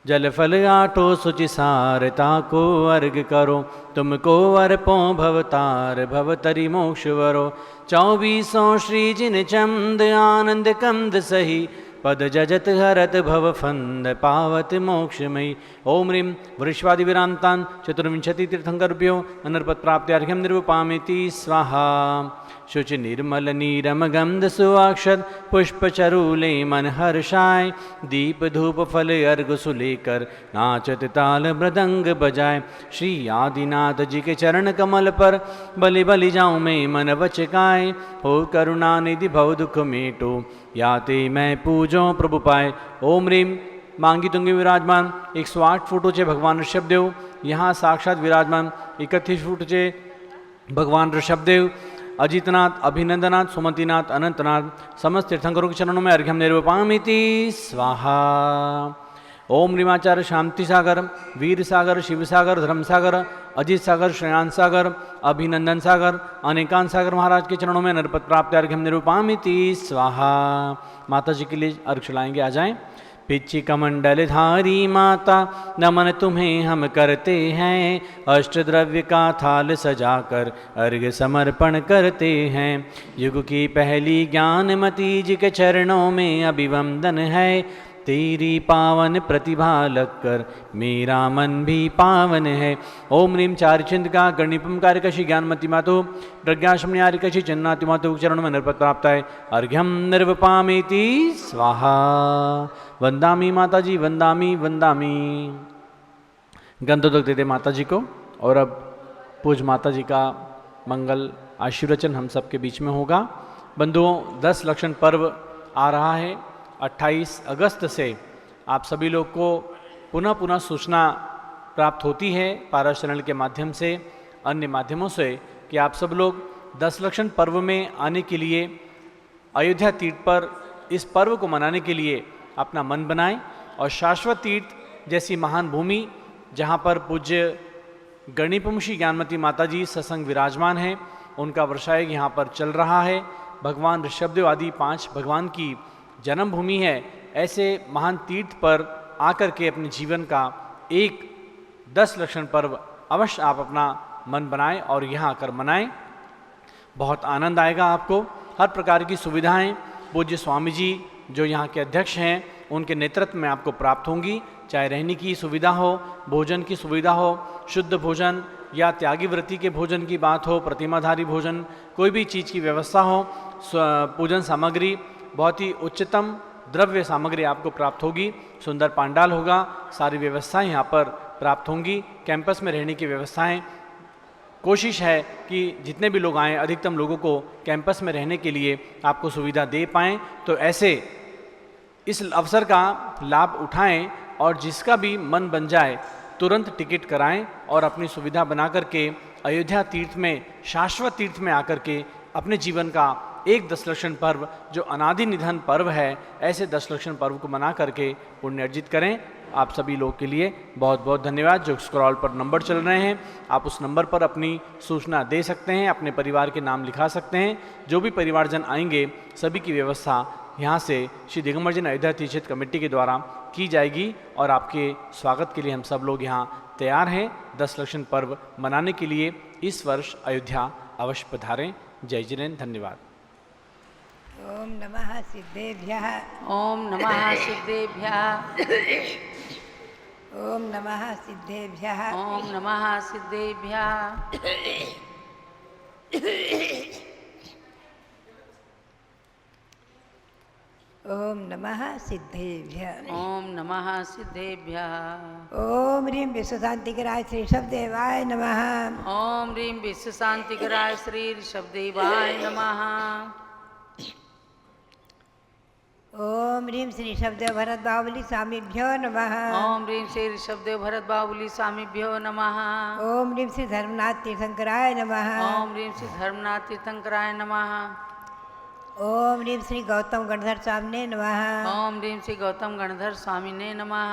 जल फल आठो सुचि सारता को अर्घ करो तुमको अर्पो भवतार भवतरि मोक्ष वरो 2400 श्री जिन चंद आनंद कंद सही पद जजत हरत भव फंद पावत मोक्षमयी ओम ह्रीं वृष्वादि विरांतान चतुर्विंशति तीर्थंकर्भ्यो अनर्पत प्राप्त्यार्घ्यम निर्वपामिति स्वाहा। शुचि निर्मल नीरम गंध सुअक्षत पुष्प चरूले मन हर्षाय दीप धूप फल अर्घ सुलेकर नाचत ताल मृदंग बजाय श्री आदिनाथ जी के चरण कमल पर बलि बलि जाऊं मैं मन वचकाय हो करुणा निधि भव दुख मेटो याते मैं पूजो प्रभु पाए ओम ह्रीं मांगी तुंगी विराजमान 108 फूटोचे भगवान ऋषभदेव यहाँ साक्षात विराजमान 31 फूटचे भगवान ऋषभदेव अजितनाथ अभिनंदनाथ सुमतिनाथ अनंतनाथ समस्त तीर्थंकरों के चरणों में अर्घ्यम निर्वपामिति स्वाहा। ओम ह्रीमाचार्य शांति सागर वीर सागर शिव सागर धर्म सागर अजित सागर श्रेयान सागर अभिनंदन सागर अनेकांत सागर महाराज के चरणों में नरपत प्राप्त अर्घ्यम निर्वपामिति स्वाहा। माता जी के लिए अर्घ चढ़ाएंगे। आ जाएं। पिच्ची कमंडल धारी माता नमन तुम्हें हम करते हैं अष्टद्रव्य का थाल सजाकर अर्घ समर्पण करते हैं युग की पहली ज्ञानमती जी के चरणों में अभिवंदन है तेरी पावन प्रतिभा लगकर मेरा मन भी पावन है ओम ह्रीं चारिचिंद का गणिपम कार्यकशी ज्ञानमती मातो प्रज्ञाशमनी आर्यकशी जन्नाति मातो चरणों में नरपत प्राप्त है अर्घ्यम निर्वपामिति स्वाहा। वंदामी माता जी वंदामी वंदामी। गंधोदक दे दे माता जी को। और अब पूज माता जी का मंगल आशीर्वचन हम सबके बीच में होगा। बंधुओं 10 लक्षण पर्व आ रहा है 28 अगस्त से आप सभी लोग को पुनः पुनः सूचना प्राप्त होती है पारस चैनल के माध्यम से अन्य माध्यमों से कि आप सब लोग 10 लक्षण पर्व में आने के लिए अयोध्या तीर्थ पर इस पर्व को मनाने के लिए अपना मन बनाएं और शाश्वत तीर्थ जैसी महान भूमि जहाँ पर पूज्य गणिपुंषी ज्ञानमती माता जी सत्संग विराजमान हैं उनका वर्षायग यहाँ पर चल रहा है। भगवान ऋषभदेव आदि 5 भगवान की जन्मभूमि है। ऐसे महान तीर्थ पर आकर के अपने जीवन का एक 10 लक्षण पर्व अवश्य आप अपना मन बनाएं और यहाँ आकर मनाएं। बहुत आनंद आएगा आपको। हर प्रकार की सुविधाएं पूज्य स्वामी जी जो यहाँ के अध्यक्ष हैं उनके नेतृत्व में आपको प्राप्त होंगी। चाहे रहने की सुविधा हो भोजन की सुविधा हो शुद्ध भोजन या त्यागी व्रति के भोजन की बात हो प्रतिमाधारी भोजन कोई भी चीज़ की व्यवस्था हो पूजन सामग्री बहुत ही उच्चतम द्रव्य सामग्री आपको प्राप्त होगी। सुंदर पांडाल होगा। सारी व्यवस्थाएं यहाँ पर प्राप्त होंगी। कैंपस में रहने की व्यवस्थाएं कोशिश है कि जितने भी लोग आएँ अधिकतम लोगों को कैंपस में रहने के लिए आपको सुविधा दे पाएँ। तो ऐसे इस अवसर का लाभ उठाएं और जिसका भी मन बन जाए तुरंत टिकट कराएं और अपनी सुविधा बना करके अयोध्या तीर्थ में शाश्वत तीर्थ में आकर के अपने जीवन का एक 10 लक्षण पर्व जो अनादि निधन पर्व है ऐसे 10 लक्षण पर्व को मना करके पुण्य अर्जित करें। आप सभी लोग के लिए बहुत बहुत धन्यवाद। जो स्क्रॉल पर नंबर चल रहे हैं आप उस नंबर पर अपनी सूचना दे सकते हैं अपने परिवार के नाम लिखा सकते हैं। जो भी परिवारजन आएंगे सभी की व्यवस्था यहाँ से श्री दिगंबर जैन अयोध्या तीर्थ कमेटी के द्वारा की जाएगी और आपके स्वागत के लिए हम सब लोग यहाँ तैयार हैं। 10 लक्षण पर्व मनाने के लिए इस वर्ष अयोध्या अवश्य पधारें। जय जिनेन्द्र। धन्यवाद। ओम नमः सिद्धेभ्यः। ओम नमः सिद्धेभ्यः। ओम नमः सिद्धेभ्यः। ओम नमः सिद्धेभ्यः। ओम नमः सिद्धेभ्यः। ओम नमः सिद्धेभ्यः। ओम ह्रीं विश्वशांतिकराय श्री शब्देवाय नमः। ओम ह्रीं विश्व शांतिकराय श्री ऋषभदेवाय नमः। ओम ह्रीं श्री शब्देव भरत बाहुबली स्वामीभ्यो नमः। ओम ह्रीं श्री ऋषभदेव भरत बाहुबली स्वामीभ्यो नमः। ओम ह्रीं श्री धर्मनाथ तीर्थंकराय नमः। ओम ह्रीं श्री धर्मनाथ तीर्थंकराय नमः। ओम ह्रीं श्री गौतम गणधर स्वामिने नमः। ओम ह्रीं श्री गौतम गणधर स्वामिने नमः।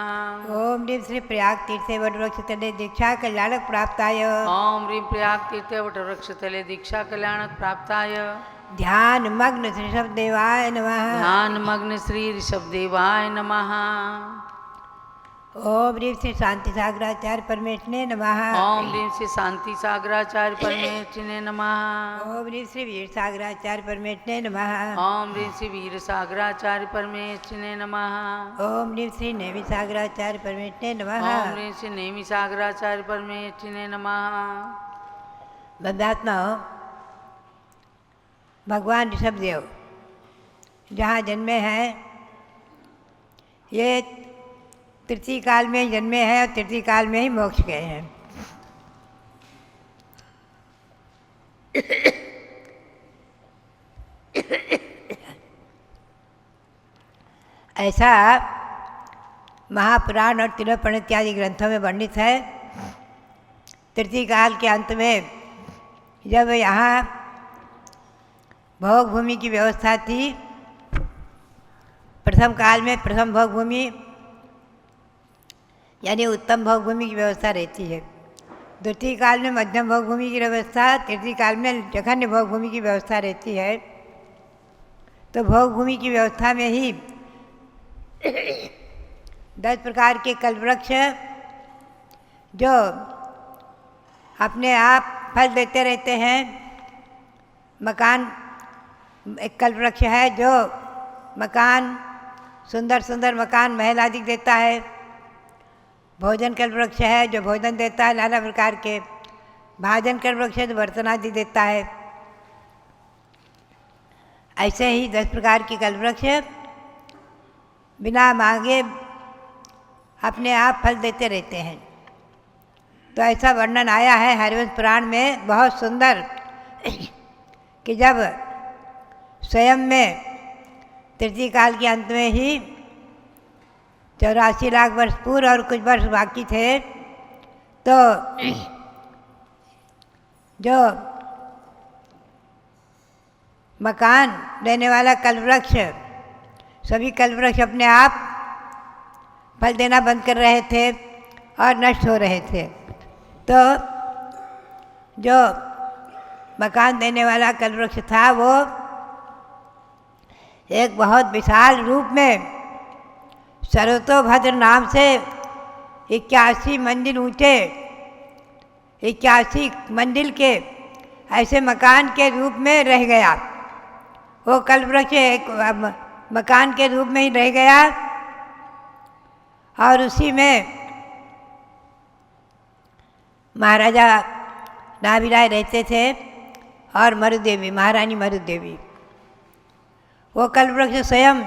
ओम ह्रीं श्री प्रयाग तीर्थे वटवृक्ष तले दीक्षा कल्याणक प्राप्ताय। ओम ह्रीं प्रयाग तीर्थे वटवृक्ष तले दीक्षा कल्याणक प्राप्ताय। ध्यान मग्न श्री शब्देवाय नमः। ध्यान मग्न श्री ऋषभदेवाय नमः। ओम ह्रीं श्री शांति सागराचार्य परमेश्वरने नमः। ओम ह्रीं श्री शांति सागराचार्य परमेश्वरने नमः। ओम ह्रीं श्री वीर सागराचार्य परमेश्वरने नमः। ओम ह्रीं श्री वीर सागराचार्य परमेश्वरने नमः। ओम ह्रीं श्री नेमि सागराचार्य परमेश्वरने नमः। ओम ह्रीं श्री नेमि सागराचार्य परमेश्वरने नमः। बंधात्माओं, भगवान ऋषभदेव जहाँ जन्मे हैं, ये तृतीय काल में जन्मे हैं और तृतीय काल में ही मोक्ष गए हैं। ऐसा महापुराण और तिलोपण इत्यादि ग्रंथों में वर्णित है। तृतीय काल के अंत में जब यहाँ भोग भूमि की व्यवस्था थी, प्रथम काल में प्रथम भोग भूमि यानी उत्तम भोग भूमि की व्यवस्था रहती है। द्वितीय काल में मध्यम भोग भूमि की व्यवस्था, तृतीय काल में जघन्य भोग भूमि की व्यवस्था रहती है। तो भोग भूमि की व्यवस्था में ही 10 प्रकार के कल्पवृक्ष जो अपने आप फल देते रहते हैं। मकान एक कल्पवृक्ष है जो मकान, सुंदर सुंदर मकान, महल आदि देता है। भोजन कल्पवृक्ष है जो भोजन देता है नाना प्रकार के। भाजन कल्पवृक्ष है जो बर्तन आदि देता है। ऐसे ही 10 प्रकार के कल्पवृक्ष बिना मांगे अपने आप फल देते रहते हैं। तो ऐसा वर्णन आया है हरिवंश पुराण में बहुत सुंदर कि जब स्वयं में तृतीय काल के अंत में ही 84 लाख वर्ष पूर्व और कुछ वर्ष बाकी थे, तो जो मकान देने वाला कल्पवृक्ष, सभी कल्पवृक्ष अपने आप फल देना बंद कर रहे थे और नष्ट हो रहे थे। तो जो मकान देने वाला कल्पवृक्ष था वो एक बहुत विशाल रूप में सर्वतोभद्र नाम से 81 मंजिल ऊंचे, 81 मंजिल के ऐसे मकान के रूप में रह गया। वो कल्पवृक्ष एक मकान के रूप में ही रह गया और उसी में महाराजा नाभिराय रहते थे और मरुदेवी, महारानी मरुदेवी। वो कल्पवृक्ष स्वयं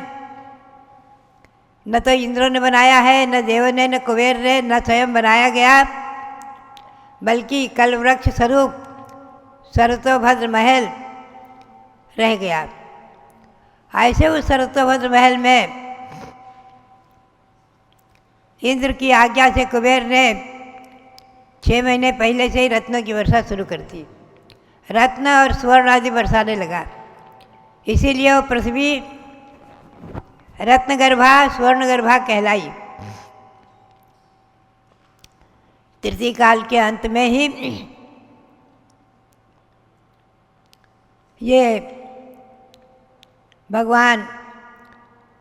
न तो इंद्र ने बनाया है, न देव ने, न कुबेर ने, न स्वयं बनाया गया, बल्कि कल्पवृक्ष स्वरूप सर्वतोभद्र महल रह गया। ऐसे उस सर्वतोभद्र महल में इंद्र की आज्ञा से कुबेर ने 6 महीने पहले से ही रत्नों की वर्षा शुरू कर दी। रत्न और स्वर्ण आदि बरसाने लगा। इसीलिए वो पृथ्वी रत्नगर्भा, स्वर्णगर्भा कहलाई। तृतीय काल के अंत में ही ये भगवान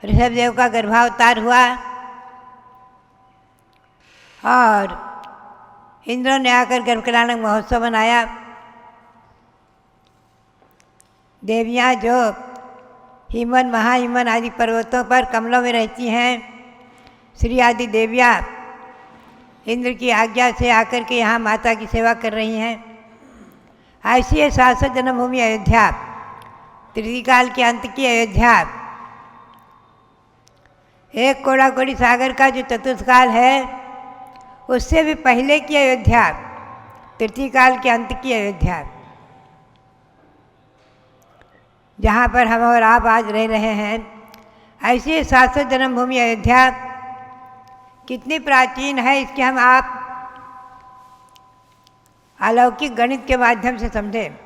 ऋषभदेव का गर्भावतार हुआ और इंद्र ने आकर गर्भकलानक महोत्सव मनाया। देवियाँ जो हिमन, महाहिमन आदि पर्वतों पर कमलों में रहती हैं, श्री आदि देवियाँ इंद्र की आज्ञा से आकर के यहाँ माता की सेवा कर रही हैं। ऐसी है शाश्वत जन्मभूमि अयोध्या, त्रिदि काल के अंत की अयोध्या। एक कोड़ा कोड़ी सागर का जो चतुर्थ काल है उससे भी पहले की अयोध्या, तृतीय काल के अंत की अयोध्या, जहाँ पर हम और आप आज रह रहे हैं। ऐसी शाश्वत जन्मभूमि अयोध्या कितनी प्राचीन है, इसके हम आप अलौकिक गणित के माध्यम से समझें।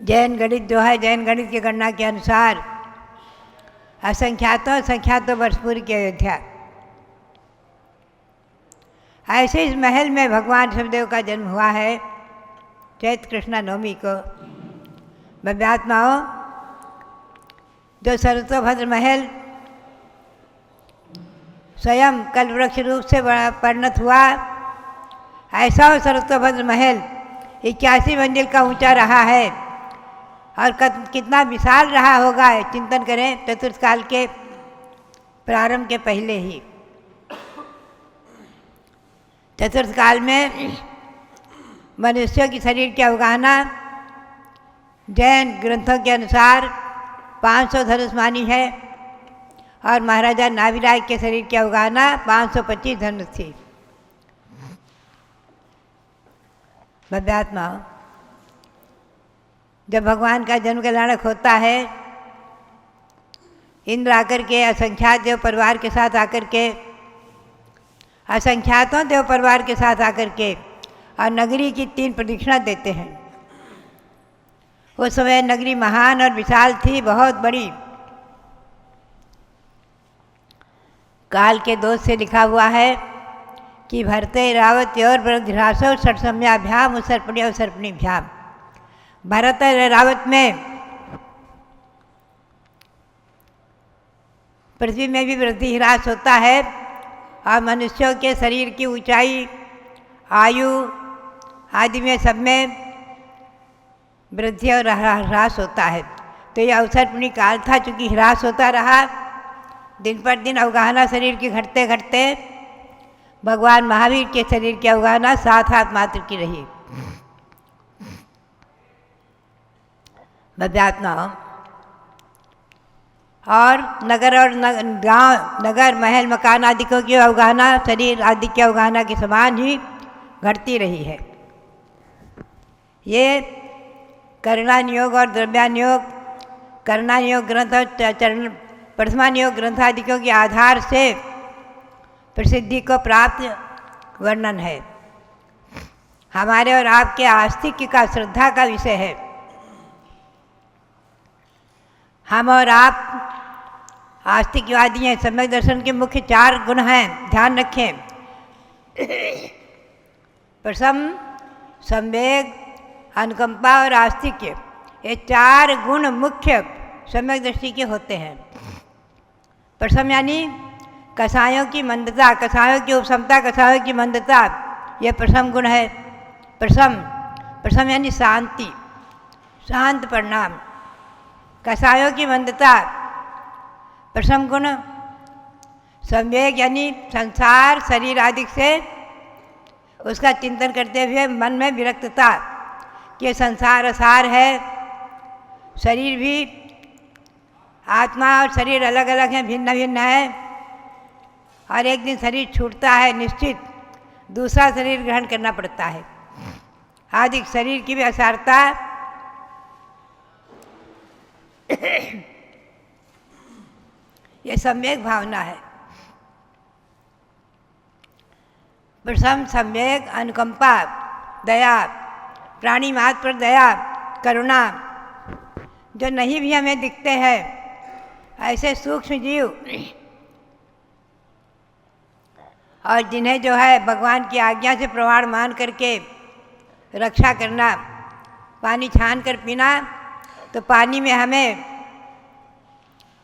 जैन गणित जो है, जैन गणित की गणना के अनुसार असंख्यातों वर्ष पूर्व की अयोध्या। ऐसे इस महल में भगवान शिवदेव का जन्म हुआ है चैत्र कृष्णा नवमी को। भव्यात्माओं, जो सरस्वभद्र महल स्वयं कल्पवृक्ष रूप से परिणत हुआ, ऐसा वो सरस्वभद्र महल 81 मंजिल का ऊंचा रहा है और कितना विशाल रहा होगा, चिंतन करें। चतुर्थ काल के प्रारंभ के पहले ही चतुर्थ काल में मनुष्यों की शरीर की अवगाहना जैन ग्रंथों के अनुसार 500 धनुष मानी है और महाराजा नाभिराज के शरीर की अवगाहना 525 धनुष थी। भव्यात्मा, जब भगवान का जन्म कल्याणक होता है, इंद्र आकर के असंख्यात देव परिवार के साथ आकर के, असंख्यातों देव परिवार के साथ आकर के और नगरी की 3 प्रदक्षिणा देते हैं। उस समय नगरी महान और विशाल थी, बहुत बड़ी। काल के दोष से लिखा हुआ है कि भरते रावत और वृद्धिरासो षट्सम्याभ्याम उत्सर्पणी और सर्पणीभ्याम। भरत रावत में पृथ्वी में भी वृद्धि ह्रास होता है और मनुष्यों के शरीर की ऊंचाई, आयु आदि में सब में वृद्धि और ह्रास होता है। तो यह अवसर्पणी काल था, चूँकि ह्रास होता रहा, दिन पर दिन अवगाहना शरीर की घटते घटते भगवान महावीर के शरीर की अवगाहना 7 हाथ मात्र की रही। भव्यात्मा, और गांव, नगर, महल, मकान आदि की अवगाहना शरीर आदि की अवगाहना के समान ही घटती रही है। ये करणानियोग और द्रव्यानियोग, करणानियोग ग्रंथ और प्रथमानियोग ग्रंथ आदिकों के आधार से प्रसिद्धि को प्राप्त वर्णन है। हमारे और आपके आस्तिक्य का, श्रद्धा का विषय है। हम और आप आस्तिकवादी हैं। सम्यक दर्शन के मुख्य 4 गुण हैं, ध्यान रखें। प्रसम, संवेग, अनुकंपा और आस्तिक्य, ये 4 गुण मुख्य सम्यक दृष्टि के होते हैं। प्रसम यानी कसायों की मंदता, कसायों की उपशमता, कसायों की मंदता, यह प्रसम गुण है। प्रसम यानी शांति, शांत परिणाम। कसायों की मंदता प्रसम गुण। संवेग यानी संसार, शरीर आदि से उसका चिंतन करते हुए मन में विरक्तता कि संसार असार है, शरीर भी, आत्मा और शरीर अलग अलग हैं, भिन्न भिन्न है, और एक दिन शरीर छूटता है, निश्चित दूसरा शरीर ग्रहण करना पड़ता है। आदि शरीर की भी असारता ये सम्यक भावना है। प्रसम, सम्यक, अनुकंपा, दया, प्राणी मात्र पर दया, करुणा, जो नहीं भी हमें दिखते हैं ऐसे सूक्ष्म जीव, और जिन्हें जो है भगवान की आज्ञा से प्रमाण मान करके रक्षा करना। पानी छान कर पीना, तो पानी में हमें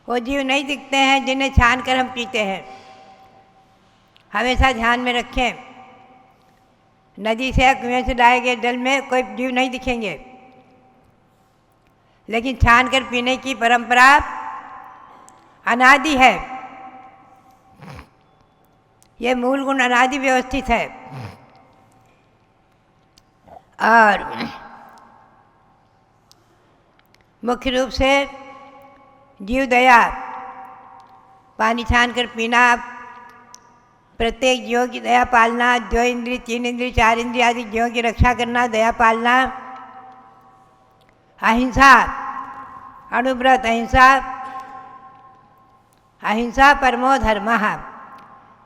वो जीव नहीं दिखते हैं जिन्हें छान कर हम पीते हैं। हमेशा ध्यान में रखें, नदी से या कुएं से लाए गए जल में कोई जीव नहीं दिखेंगे, लेकिन छान कर पीने की परंपरा अनादि है। ये मूल गुण अनादि व्यवस्थित है। और मुख्य रूप से जीव दया, पानी छान कर पीना, प्रत्येक जीवों की दया पालना, 2 इंद्रिय 3 इंद्रिय 4 इंद्रिय आदि जीवों की रक्षा करना, दया पालना, अहिंसा, अणुव्रत अहिंसा, अहिंसा परमो धर्मः,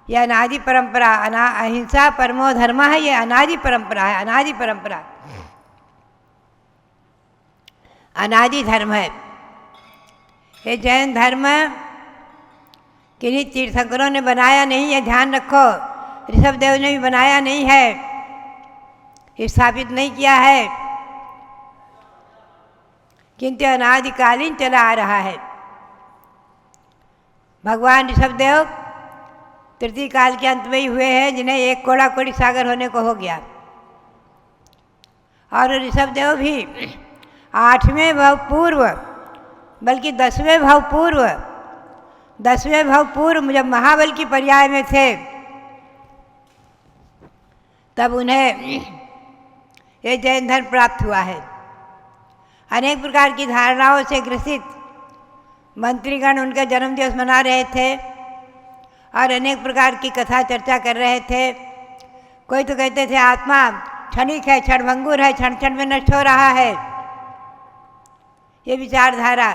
यह अनादि परंपरा, अहिंसा परमो धर्म है, ये अनादि परंपरा है, अनादि परंपरा, अनादि धर्म है। ये जैन धर्म किन्हीं तीर्थंकरों ने बनाया नहीं है, ध्यान रखो। ऋषभदेव ने भी बनाया नहीं है, स्थापित नहीं किया है, किंतु अनादिकालीन चला आ रहा है। भगवान ऋषभदेव तृतीय काल के अंत में ही हुए हैं, जिन्हें 1 कोड़ा कोड़ी सागर होने को हो गया। और ऋषभदेव भी 8वें भव पूर्व, बल्कि 10वें भव पूर्व, 10वें भव पूर्व जब महाबल की पर्याय में थे, तब उन्हें ये जैन धर्म प्राप्त हुआ है। अनेक प्रकार की धारणाओं से ग्रसित मंत्रीगण उनका जन्मदिवस मना रहे थे और अनेक प्रकार की कथा चर्चा कर रहे थे। कोई तो कहते थे आत्मा क्षणिक है, क्षणभंगुर है, क्षण क्षण में नष्ट हो रहा है। ये विचारधारा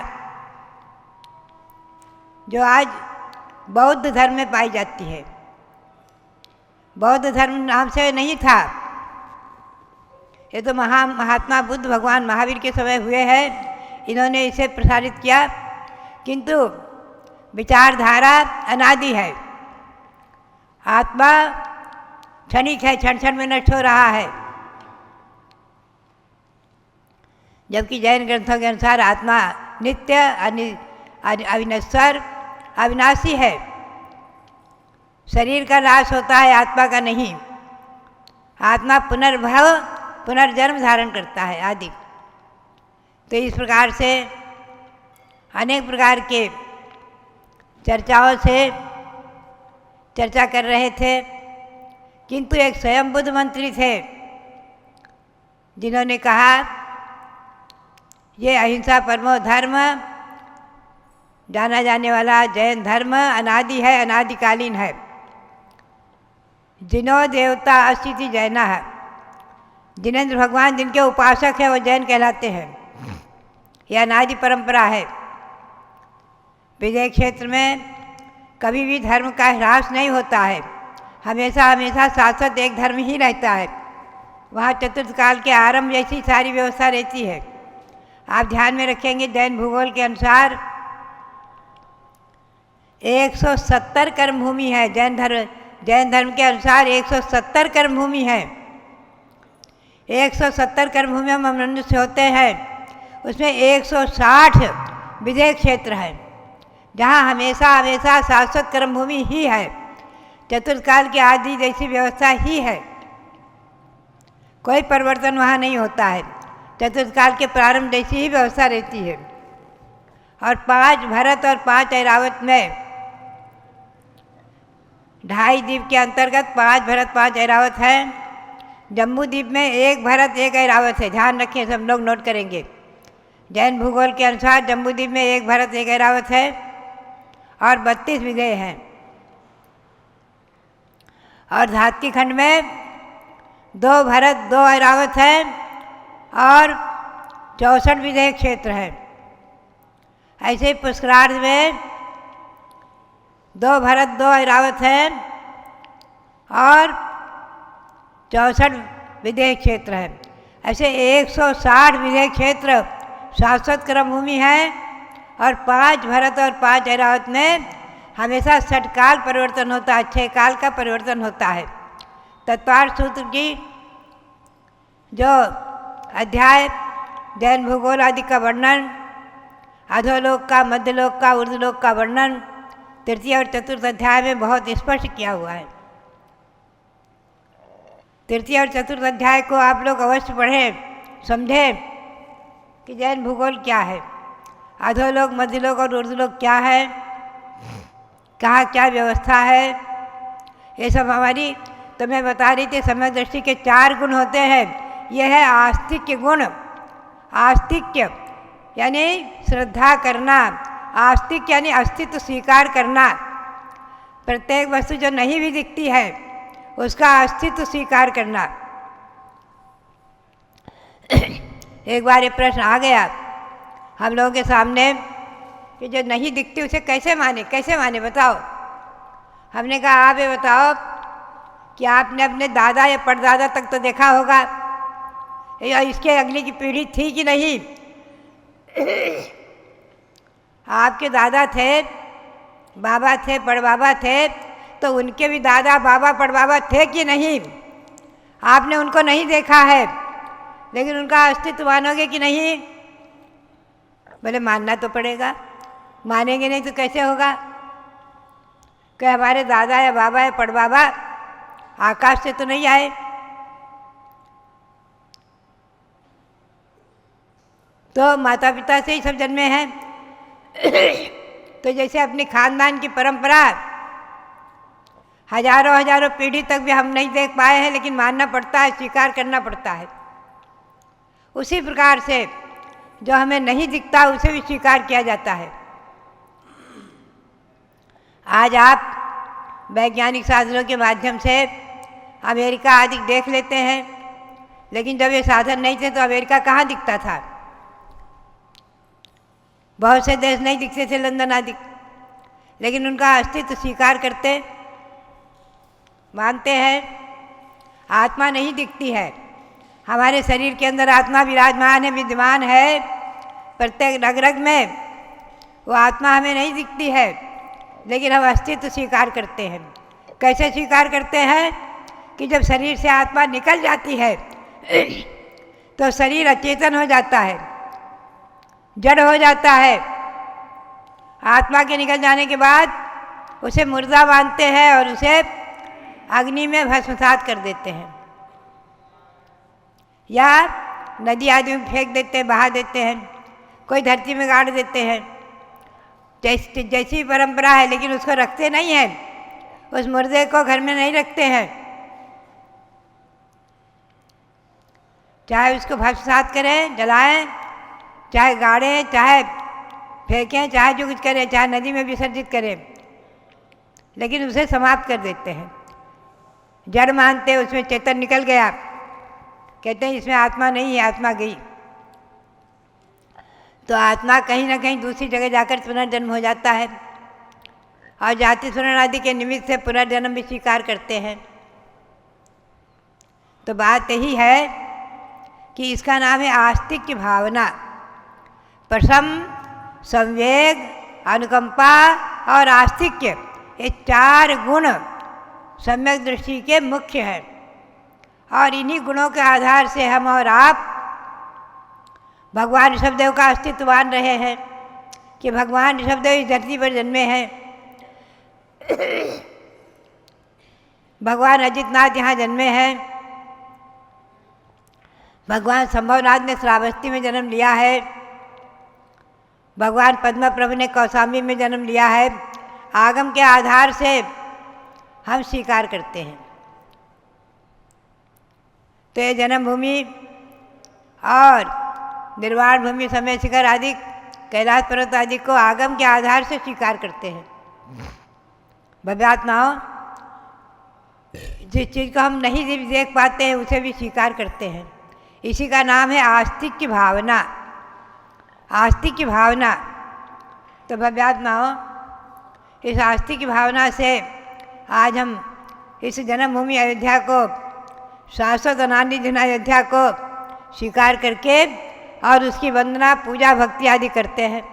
जो आज बौद्ध धर्म में पाई जाती है, बौद्ध धर्म नाम से नहीं था, ये तो महात्मा बुद्ध भगवान महावीर के समय हुए हैं, इन्होंने इसे प्रसारित किया, किंतु विचारधारा अनादि है। आत्मा क्षणिक है, क्षण क्षण में नष्ट हो रहा है, जबकि जैन ग्रंथों के अनुसार आत्मा नित्य, अविनश्वर, अविनाशी है। शरीर का नाश होता है, आत्मा का नहीं। आत्मा पुनर्भव, पुनर्जन्म धारण करता है आदि। तो इस प्रकार से अनेक प्रकार के चर्चाओं से चर्चा कर रहे थे, किंतु एक स्वयं बुद्ध मंत्री थे जिन्होंने कहा ये अहिंसा परमो धर्म, जाना जाने वाला जैन धर्म अनादि है, अनादिकालीन है। जिनो देवता अस्तिति जैना है, जिनेन्द्र भगवान जिनके उपासक है वो जैन कहलाते हैं। यह अनादि परंपरा है। विजय क्षेत्र में कभी भी धर्म का ह्रास नहीं होता है, हमेशा हमेशा शाश्वत एक धर्म ही रहता है। वहाँ चतुर्थ काल के आरंभ जैसी सारी व्यवस्था रहती है। आप ध्यान में रखेंगे, जैन भूगोल के अनुसार 170 कर्म भूमि है। जैन धर्म के अनुसार 170 कर्म भूमि है। 170 कर्म भूमि हम मनुष्य होते हैं, उसमें 160 विजय क्षेत्र है, जहाँ हमेशा हमेशा शाश्वत कर्म भूमि ही है। चतुर्थ काल के आदि जैसी व्यवस्था ही है, कोई परिवर्तन वहाँ नहीं होता है। चतुर्थ काल के प्रारंभ जैसी ही व्यवस्था रहती है। और 5 भरत और 5 ऐरावत में 2.5 द्वीप के अंतर्गत 5 भरत 5 ऐरावत हैं। जम्बू द्वीप में 1 भरत 1 ऐरावत है। ध्यान रखें, सब लोग नोट करेंगे। जैन भूगोल के अनुसार जम्बू द्वीप में 1 भरत 1 ऐरावत है और 32 विजय हैं। और धातकी खंड में 2 भरत 2 ऐरावत है और 64 विजय क्षेत्र है। ऐसे पुष्करार्ध में 2 भरत 2 ऐरावत है और 64 विजय क्षेत्र है। ऐसे 160 विजय क्षेत्र शाश्वत क्रम भूमि है और 5 भरत और 5 ऐरावत में हमेशा षटकाल परिवर्तन होता है, 6 काल का परिवर्तन होता है। तत्वार्थ सूत्र की जो अध्याय जैन भूगोल आदि का वर्णन, अधोलोक का, मध्यलोक का, ऊर्ध्वलोक का वर्णन तृतीय और चतुर्थ अध्याय में बहुत स्पष्ट किया हुआ है। तृतीय और चतुर्थ अध्याय को आप लोग अवश्य पढ़ें, समझें कि जैन भूगोल क्या है, अधोलोक, मध्यलोक और ऊर्ध्वलोक क्या है, कहाँ क्या व्यवस्था है, ये सब हमारी, तो मैं बता रही थी सम्यक दृष्टि के 4 गुण होते हैं। यह है आस्तिक्य गुण। आस्तिक्य यानी श्रद्धा करना, आस्तिक यानी अस्तित्व स्वीकार करना। प्रत्येक वस्तु जो नहीं भी दिखती है उसका अस्तित्व स्वीकार करना। एक बार ये प्रश्न आ गया हम लोगों के सामने कि जो नहीं दिखती उसे कैसे माने बताओ। हमने कहा आप ये बताओ कि आपने अपने दादा या परदादा तक तो देखा होगा, या इसके अगली की पीढ़ी थी कि नहीं? आपके दादा थे, बाबा थे, बड़बाबा थे, तो उनके भी दादा बाबा बड़बाबा थे कि नहीं? आपने उनको नहीं देखा है लेकिन उनका अस्तित्व मानोगे कि नहीं? बोले मानना तो पड़ेगा, मानेंगे नहीं तो कैसे होगा? कि हमारे दादा या बाबा या बड़बाबा आकाश से तो नहीं आए। तो माता पिता से ही सब जन्मे हैं। तो जैसे अपनी खानदान की परंपरा हजारों पीढ़ी तक भी हम नहीं देख पाए हैं, लेकिन मानना पड़ता है, स्वीकार करना पड़ता है। उसी प्रकार से जो हमें नहीं दिखता उसे भी स्वीकार किया जाता है। आज आप वैज्ञानिक साधनों के माध्यम से अमेरिका आदि देख लेते हैं, लेकिन जब ये साधन नहीं थे तो अमेरिका कहाँ दिखता था? बहुत से देश नहीं दिखते थे, लंदन आदि, लेकिन उनका अस्तित्व स्वीकार करते, मानते हैं। आत्मा नहीं दिखती है, हमारे शरीर के अंदर आत्मा विराजमान है, विद्यमान है प्रत्येक रग रग में। वो आत्मा हमें नहीं दिखती है, लेकिन हम अस्तित्व स्वीकार करते हैं। कैसे स्वीकार करते हैं? कि जब शरीर से आत्मा निकल जाती है तो शरीर अचेतन हो जाता है, जड़ हो जाता है। आत्मा के निकल जाने के बाद उसे मुर्दा मानते हैं और उसे अग्नि में भस्मसात कर देते हैं, या नदी आदि में फेंक देते हैं, बहा देते हैं, कोई धरती में गाड़ देते हैं। जैसी परंपरा है, लेकिन उसको रखते नहीं हैं, उस मुर्दे को घर में नहीं रखते हैं। चाहे उसको भस्मसात करें, जलाएं, चाहे गाड़ें, चाहे फेंकें, चाहे जो कुछ करें, चाहे नदी में विसर्जित करें, लेकिन उसे समाप्त कर देते हैं। जड़ मानते हैं, उसमें चेतन निकल गया, कहते हैं इसमें आत्मा नहीं है, आत्मा गई। तो आत्मा कहीं ना कहीं दूसरी जगह जाकर पुनर्जन्म हो जाता है, और जाति स्मरण आदि के निमित्त से पुनर्जन्म भी स्वीकार करते हैं। तो बात यही है कि इसका नाम है आस्तिक की भावना। प्रशम, संवेग, अनुकंपा और आस्तिक्य, ये 4 गुण सम्यक दृष्टि के मुख्य हैं। और इन्हीं गुणों के आधार से हम और आप भगवान ऋषभदेव का अस्तित्व मान रहे हैं कि भगवान ऋषभदेव इस धरती पर जन्मे हैं। भगवान अजितनाथ यहाँ जन्मे हैं। भगवान संभवनाथ ने श्रावस्ती में जन्म लिया है। भगवान पद्म प्रभु ने कौशाम्बी में जन्म लिया है। आगम के आधार से हम स्वीकार करते हैं। तो ये जन्मभूमि और निर्वाण भूमि, समय शिखर आदि, कैलाश पर्वत आदि को आगम के आधार से स्वीकार करते हैं। भव्यात्माओं, जिस चीज़ को हम नहीं देख पाते हैं उसे भी स्वीकार करते हैं। इसी का नाम है आस्तिक की भावना। आस्तिक की भावना। तो भव्यात्माओं, इस आस्तिक की भावना से आज हम इस जन्मभूमि अयोध्या को, शाश्वत अनादिधन अयोध्या को स्वीकार करके और उसकी वंदना, पूजा, भक्ति आदि करते हैं।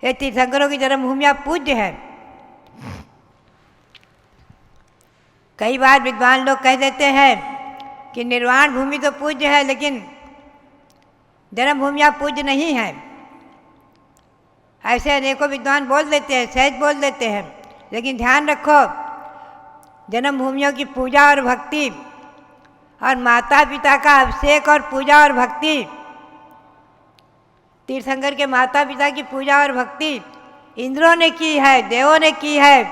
ये तीर्थंकरों की जन्मभूमियाँ पूज्य है। कई बार विद्वान लोग कह देते हैं कि निर्वाण भूमि तो पूज्य है, लेकिन जन्मभूमियाँ पूज्य नहीं हैं। ऐसे अनेकों विद्वान बोल देते हैं, सहज बोल देते हैं, लेकिन ध्यान रखो, जन्मभूमियों की पूजा और भक्ति और माता पिता का अभिषेक और पूजा और भक्ति, तीर्थंकर के माता पिता की पूजा और भक्ति इंद्रों ने की है, देवों ने की है।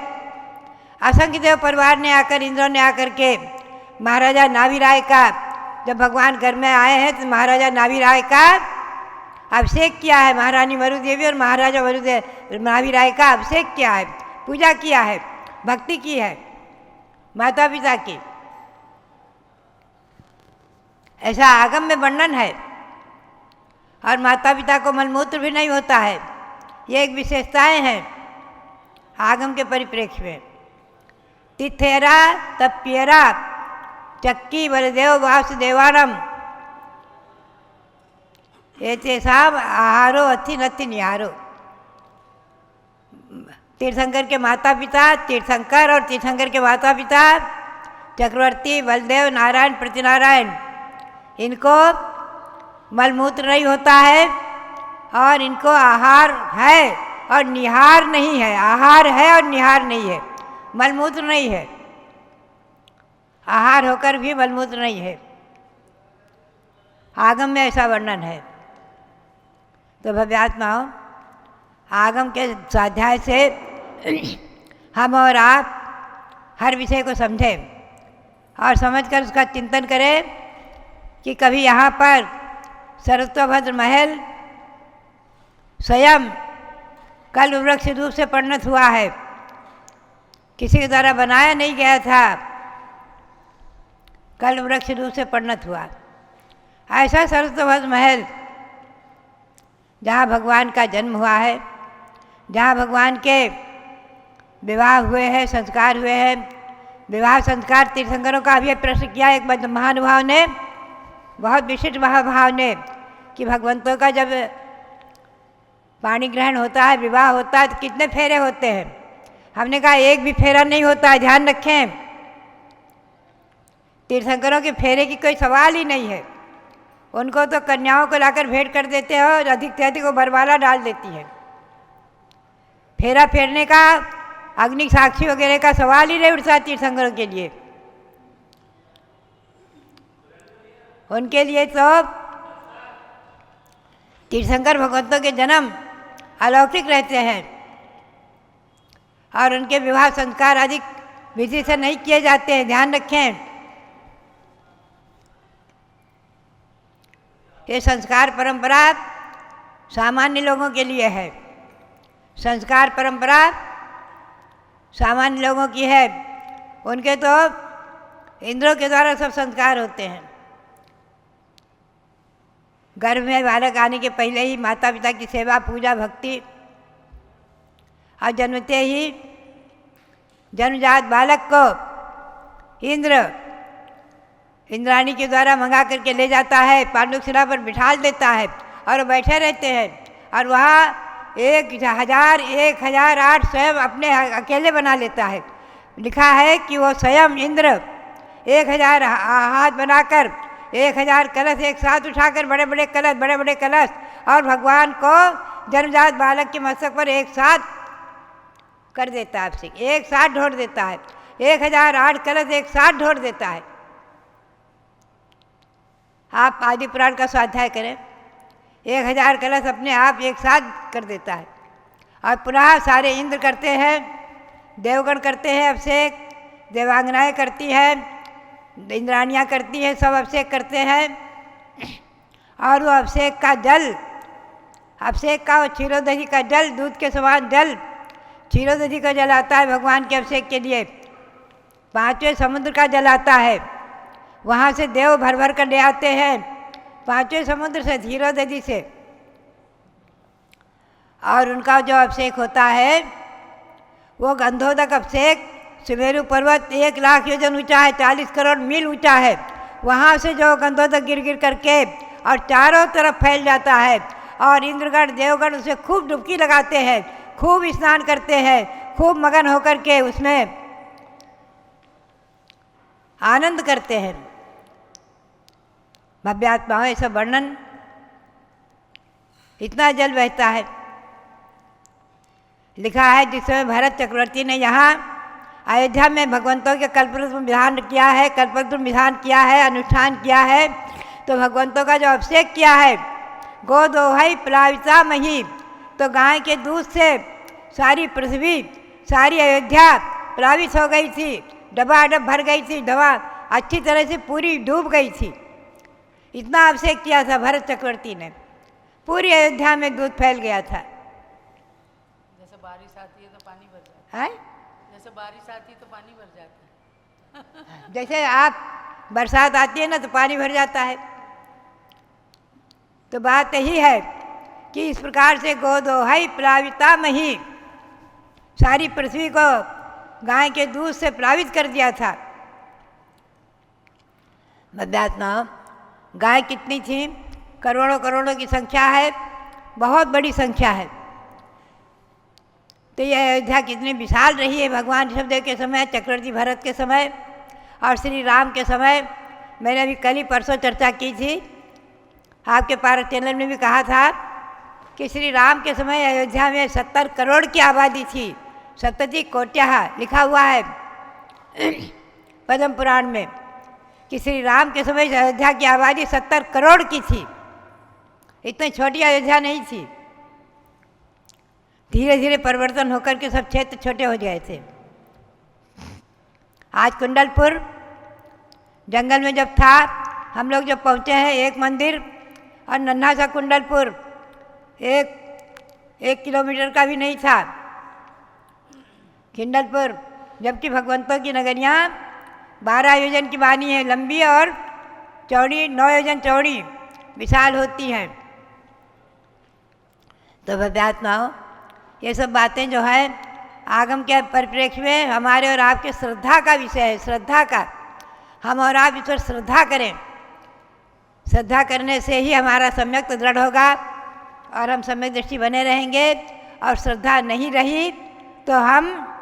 असंख्य देव परिवार ने आकर, इंद्रों ने आकर के महाराजा नाभिराय का, जब भगवान घर में आए हैं तो महाराजा नाभिराय का अभिषेक किया है। महारानी वरुदेवी और महाराजा नाभिराय का अभिषेक किया है, पूजा किया है, भक्ति की है माता पिता की। ऐसा आगम में वर्णन है। और माता पिता को मलमूत्र भी नहीं होता है, ये एक विशेषताएं हैं आगम के परिप्रेक्ष्य में। तिथेरा तप्येरा चक्की बलदेव वासुदेवानम एतेषाम आहारो अथि नथि निहारो। तीर्थंकर के माता पिता, तीर्थंकर और तीर्थंकर के माता पिता चक्रवर्ती, बलदेव, नारायण, प्रतिनारायण, इनको मलमूत्र नहीं होता है और इनको आहार है और निहार नहीं है। आहार है और निहार नहीं है, मलमूत्र नहीं है, आहार होकर भी मलमूत्र नहीं है। आगम में ऐसा वर्णन है। तो भव्यात्माओं, आगम के स्वाध्याय से हम और आप हर विषय को समझें और समझकर उसका चिंतन करें कि कभी यहाँ पर सरस्वतभद्र महल स्वयं कल्प वृक्ष रूप से परिणत हुआ है, किसी के द्वारा बनाया नहीं गया था, कल्प वृक्ष रूप से परिणत हुआ। ऐसा सरस्वतभद्र महल जहाँ भगवान का जन्म हुआ है, जहाँ भगवान के विवाह हुए हैं, संस्कार हुए हैं। विवाह संस्कार तीर्थंकरों का अभी प्रश्न किया एक महानुभाव ने, बहुत विशिष्ट महाभाव ने, कि भगवंतों का जब पाणी ग्रहण होता है, विवाह होता है, तो कितने फेरे होते हैं। हमने कहा एक भी फेरा नहीं होता है, ध्यान रखें। तीर्थंकरों के फेरे की कोई सवाल ही नहीं है। उनको तो कन्याओं को लाकर भेंट कर देते हैं और अधिक से अधिक वो बरवाला डाल देती है। फेरा फेरने का, अग्नि साक्षी वगैरह का सवाल ही नहीं उठता तीर्थंकरों के लिए। उनके लिए तो तीर्थंकर भगवंतों के जन्म अलौकिक रहते हैं और उनके विवाह संस्कार अधिक विधि से नहीं किए जाते हैं, ध्यान रखें। ये संस्कार परंपरा सामान्य लोगों के लिए है, संस्कार परंपरा सामान्य लोगों की है। उनके तो इंद्रों के द्वारा सब संस्कार होते हैं। गर्भ में बालक आने के पहले ही माता पिता की सेवा, पूजा, भक्ति, और जन्मते ही जन्मजात बालक को इंद्राणी के द्वारा मंगा करके ले जाता है, पांडुक शिला पर बिठा देता है और वो बैठे रहते हैं। और वहाँ 1008 स्वयं अपने अकेले बना लेता है। लिखा है कि वो स्वयं इंद्र 1000 हाथ बनाकर 1000 कलश एक साथ उठाकर, बड़े बड़े कलश, और भगवान को जन्मजात बालक के मस्तक पर एक साथ कर देता है, आपसे एक साथ ढोर देता है। 1008 कलश एक साथ ढोर देता है। आप आदि पुराण का स्वाध्याय करें, 1000 कलश अपने आप एक साथ कर देता है। और पुनः सारे इंद्र करते हैं, देवगण करते हैं अभिषेक, देवांगनाएँ करती हैं, इंद्राणियाँ करती हैं, सब अभिषेक करते हैं। और वो अभिषेक का जल, अभिषेक का वो क्षीरोदधि का जल, दूध के समान जल, क्षीरोदधि का जल आता है भगवान के अभिषेक के लिए। 5वें समुद्र का जल आता है, वहाँ से देव भर भर कर ले आते हैं, 5वें समुद्र से, क्षीरोदधि से। और उनका जो अभिषेक होता है वो गंधोदक अभिषेक, सुमेरु पर्वत 1 लाख योजन ऊंचा है, 40 करोड़ मील ऊंचा है। वहाँ से जो गंधोदक गिर गिर करके और चारों तरफ फैल जाता है, और इंद्रगण देवगण उसे खूब डुबकी लगाते हैं, खूब स्नान करते हैं, खूब मगन होकर के उसमें आनंद करते हैं। भव्यात्माओं, ऐसा वर्णन, इतना जल बहता है। लिखा है जिसमें भरत चक्रवर्ती ने यहाँ अयोध्या में भगवंतों के कल्पवृक्ष विधान किया है, कल्पवृक्ष विधान किया है, अनुष्ठान किया है। तो भगवंतों का जो अभिषेक किया है, गो दोहई प्लाविता मही, तो गाय के दूध से सारी पृथ्वी, सारी अयोध्या प्लावित हो गई थी, डबाडब भर गई थी, धवा अच्छी तरह से पूरी डूब गई थी। इतना अभिषेक किया था भरत चक्रवर्ती ने, पूरी अयोध्या में दूध फैल गया था। जैसे बारिश आती है तो पानी भर जाता है जैसे बारिश आती है तो पानी भर जाता है। जैसे आप बरसात आती है ना तो पानी भर जाता है। तो बात यही है कि इस प्रकार से गोदोहई प्लाविता मही, सारी पृथ्वी को गाय के दूध से प्लावित कर दिया था। बदातना गाय कितनी थी? करोड़ों करोड़ों की संख्या है, बहुत बड़ी संख्या है। तो यह अयोध्या कितनी विशाल रही है भगवान ऋषभदेव के समय, चक्रवर्ती भरत के समय और श्री राम के समय। मैंने अभी कल ही परसों चर्चा की थी, आपके पारक चैनल में भी कहा था कि श्री राम के समय अयोध्या में 70 करोड़ की आबादी थी। सप्तति कोट्याः लिखा हुआ है पद्म पुराण में कि श्री राम के समय अयोध्या की आबादी 70 करोड़ की थी। इतनी छोटी अयोध्या नहीं थी। धीरे धीरे परिवर्तन होकर के सब क्षेत्र छोटे हो गए थे। आज कुंडलपुर जंगल में जब था, हम लोग जब पहुँचे हैं, एक मंदिर और नन्हा सा कुंडलपुर एक किलोमीटर का भी नहीं था कुंडलपुर, जबकि भगवंतों की नगरियाँ 12 योजन की बानी है, लंबी और चौड़ी 9 योजन चौड़ी विशाल होती हैं। तो भव्यात्माओं, ये सब बातें जो है आगम के परिप्रेक्ष्य में हमारे और आपके श्रद्धा का विषय है। श्रद्धा का, हम और आप इस पर श्रद्धा करें। श्रद्धा करने से ही हमारा सम्यक दृढ़ होगा और हम सम्यक दृष्टि बने रहेंगे। और श्रद्धा नहीं रही तो हम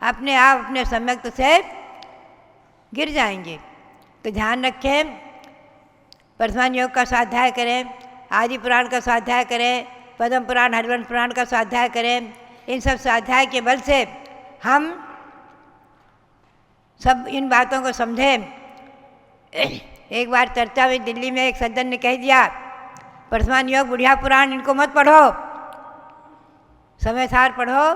अपने आप अपने सम्यक से गिर जाएंगे। तो ध्यान रखें, वर्तमान योग का स्वाध्याय करें, आदि पुराण का स्वाध्याय करें, पद्म पुराण, हरिवंश पुराण का स्वाध्याय करें। इन सब स्वाध्याय के बल से हम सब इन बातों को समझें। एक बार चर्चा में दिल्ली में एक सज्जन ने कह दिया, वर्तमान योग बुढ़िया पुराण इनको मत पढ़ो, समय सार पढ़ो,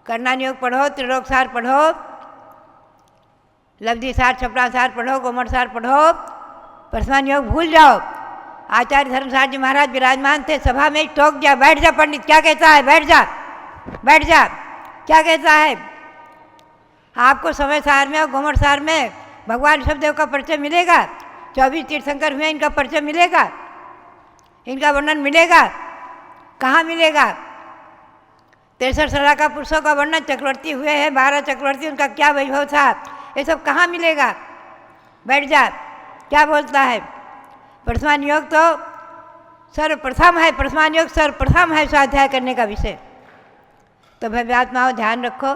कर्णान योग पढ़ो, त्रिलोक सार पढ़ो, लब्धि सार, छपरा सार पढ़ो, गोमठ सार पढ़ो, वर्तमान योग भूल जाओ। आचार्य धर्मसार जी महाराज विराजमान थे, सभा में टोक दिया, बैठ जा पंडित, क्या कहता है, बैठ जा बैठ जा, क्या कहता है। आपको समय सार में और गोमठ सार में भगवान ऋषभदेव का परिचय मिलेगा, 24 तीर्थंकर हुए, इनका परिचय मिलेगा, इनका वर्णन मिलेगा। कहाँ मिलेगा? 63 सदा का पुरुषों का वर्णन, चक्रवर्ती हुए हैं 12 चक्रवर्ती, उनका क्या वैभव था, ये सब कहाँ मिलेगा। बैठ जा, क्या बोलता है। वर्तमान योग तो सर्वप्रथम है, वर्तमान योग सर्वप्रथम है स्वाध्याय करने का विषय। तो भव्यात्माओं ध्यान रखो,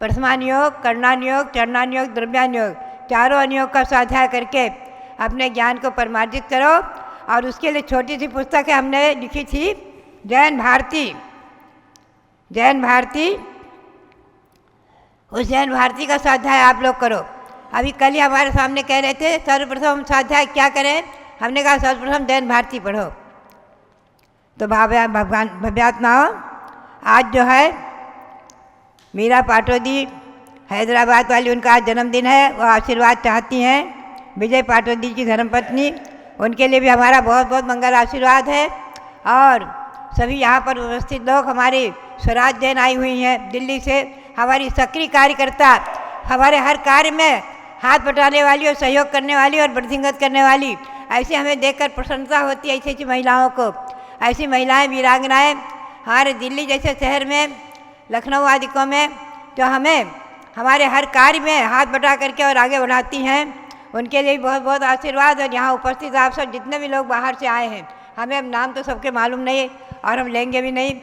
वर्तमान योग, कर्णान योग, चरणान योग, द्रव्यान योग, चारों अनुयोग का स्वाध्याय करके अपने ज्ञान को परमार्जित करो। और उसके लिए छोटी सी पुस्तक है हमने लिखी थी, जैन भारती। जैन भारती, उस जैन भारती का स्वाध्याय आप लोग करो। अभी कल ही हमारे सामने कह रहे थे सर्वप्रथम हम स्वाध्याय क्या करें, हमने कहा सर्वप्रथम जैन भारती पढ़ो। तो भगवान भव्यात्माओं, आज जो है मीरा पाटोदी हैदराबाद वाली, उनका आज जन्मदिन है, वो आशीर्वाद चाहती हैं, विजय पाटोदी की धर्मपत्नी, उनके लिए भी हमारा बहुत बहुत मंगल आशीर्वाद है। और सभी यहाँ पर उपस्थित लोग, हमारी स्वराज जैन आई हुई हैं दिल्ली से, हमारी सक्रिय कार्यकर्ता, हमारे हर कार्य में हाथ बटाने वाली और सहयोग करने वाली और वृद्धिंगत करने वाली, ऐसी हमें देखकर प्रसन्नता होती है। ऐसी ऐसी महिलाओं को, ऐसी महिलाएं वीरांगनाएं हमारे दिल्ली जैसे शहर में, लखनऊ आदिकों में, जो हमें हमारे हर कार्य में हाथ बटा करके और आगे बढ़ाती हैं, उनके लिए बहुत बहुत आशीर्वाद। और यहाँ उपस्थित आप सब जितने भी लोग बाहर से आए हैं, हमें अब नाम तो सबके मालूम नहीं और हम लेंगे भी नहीं।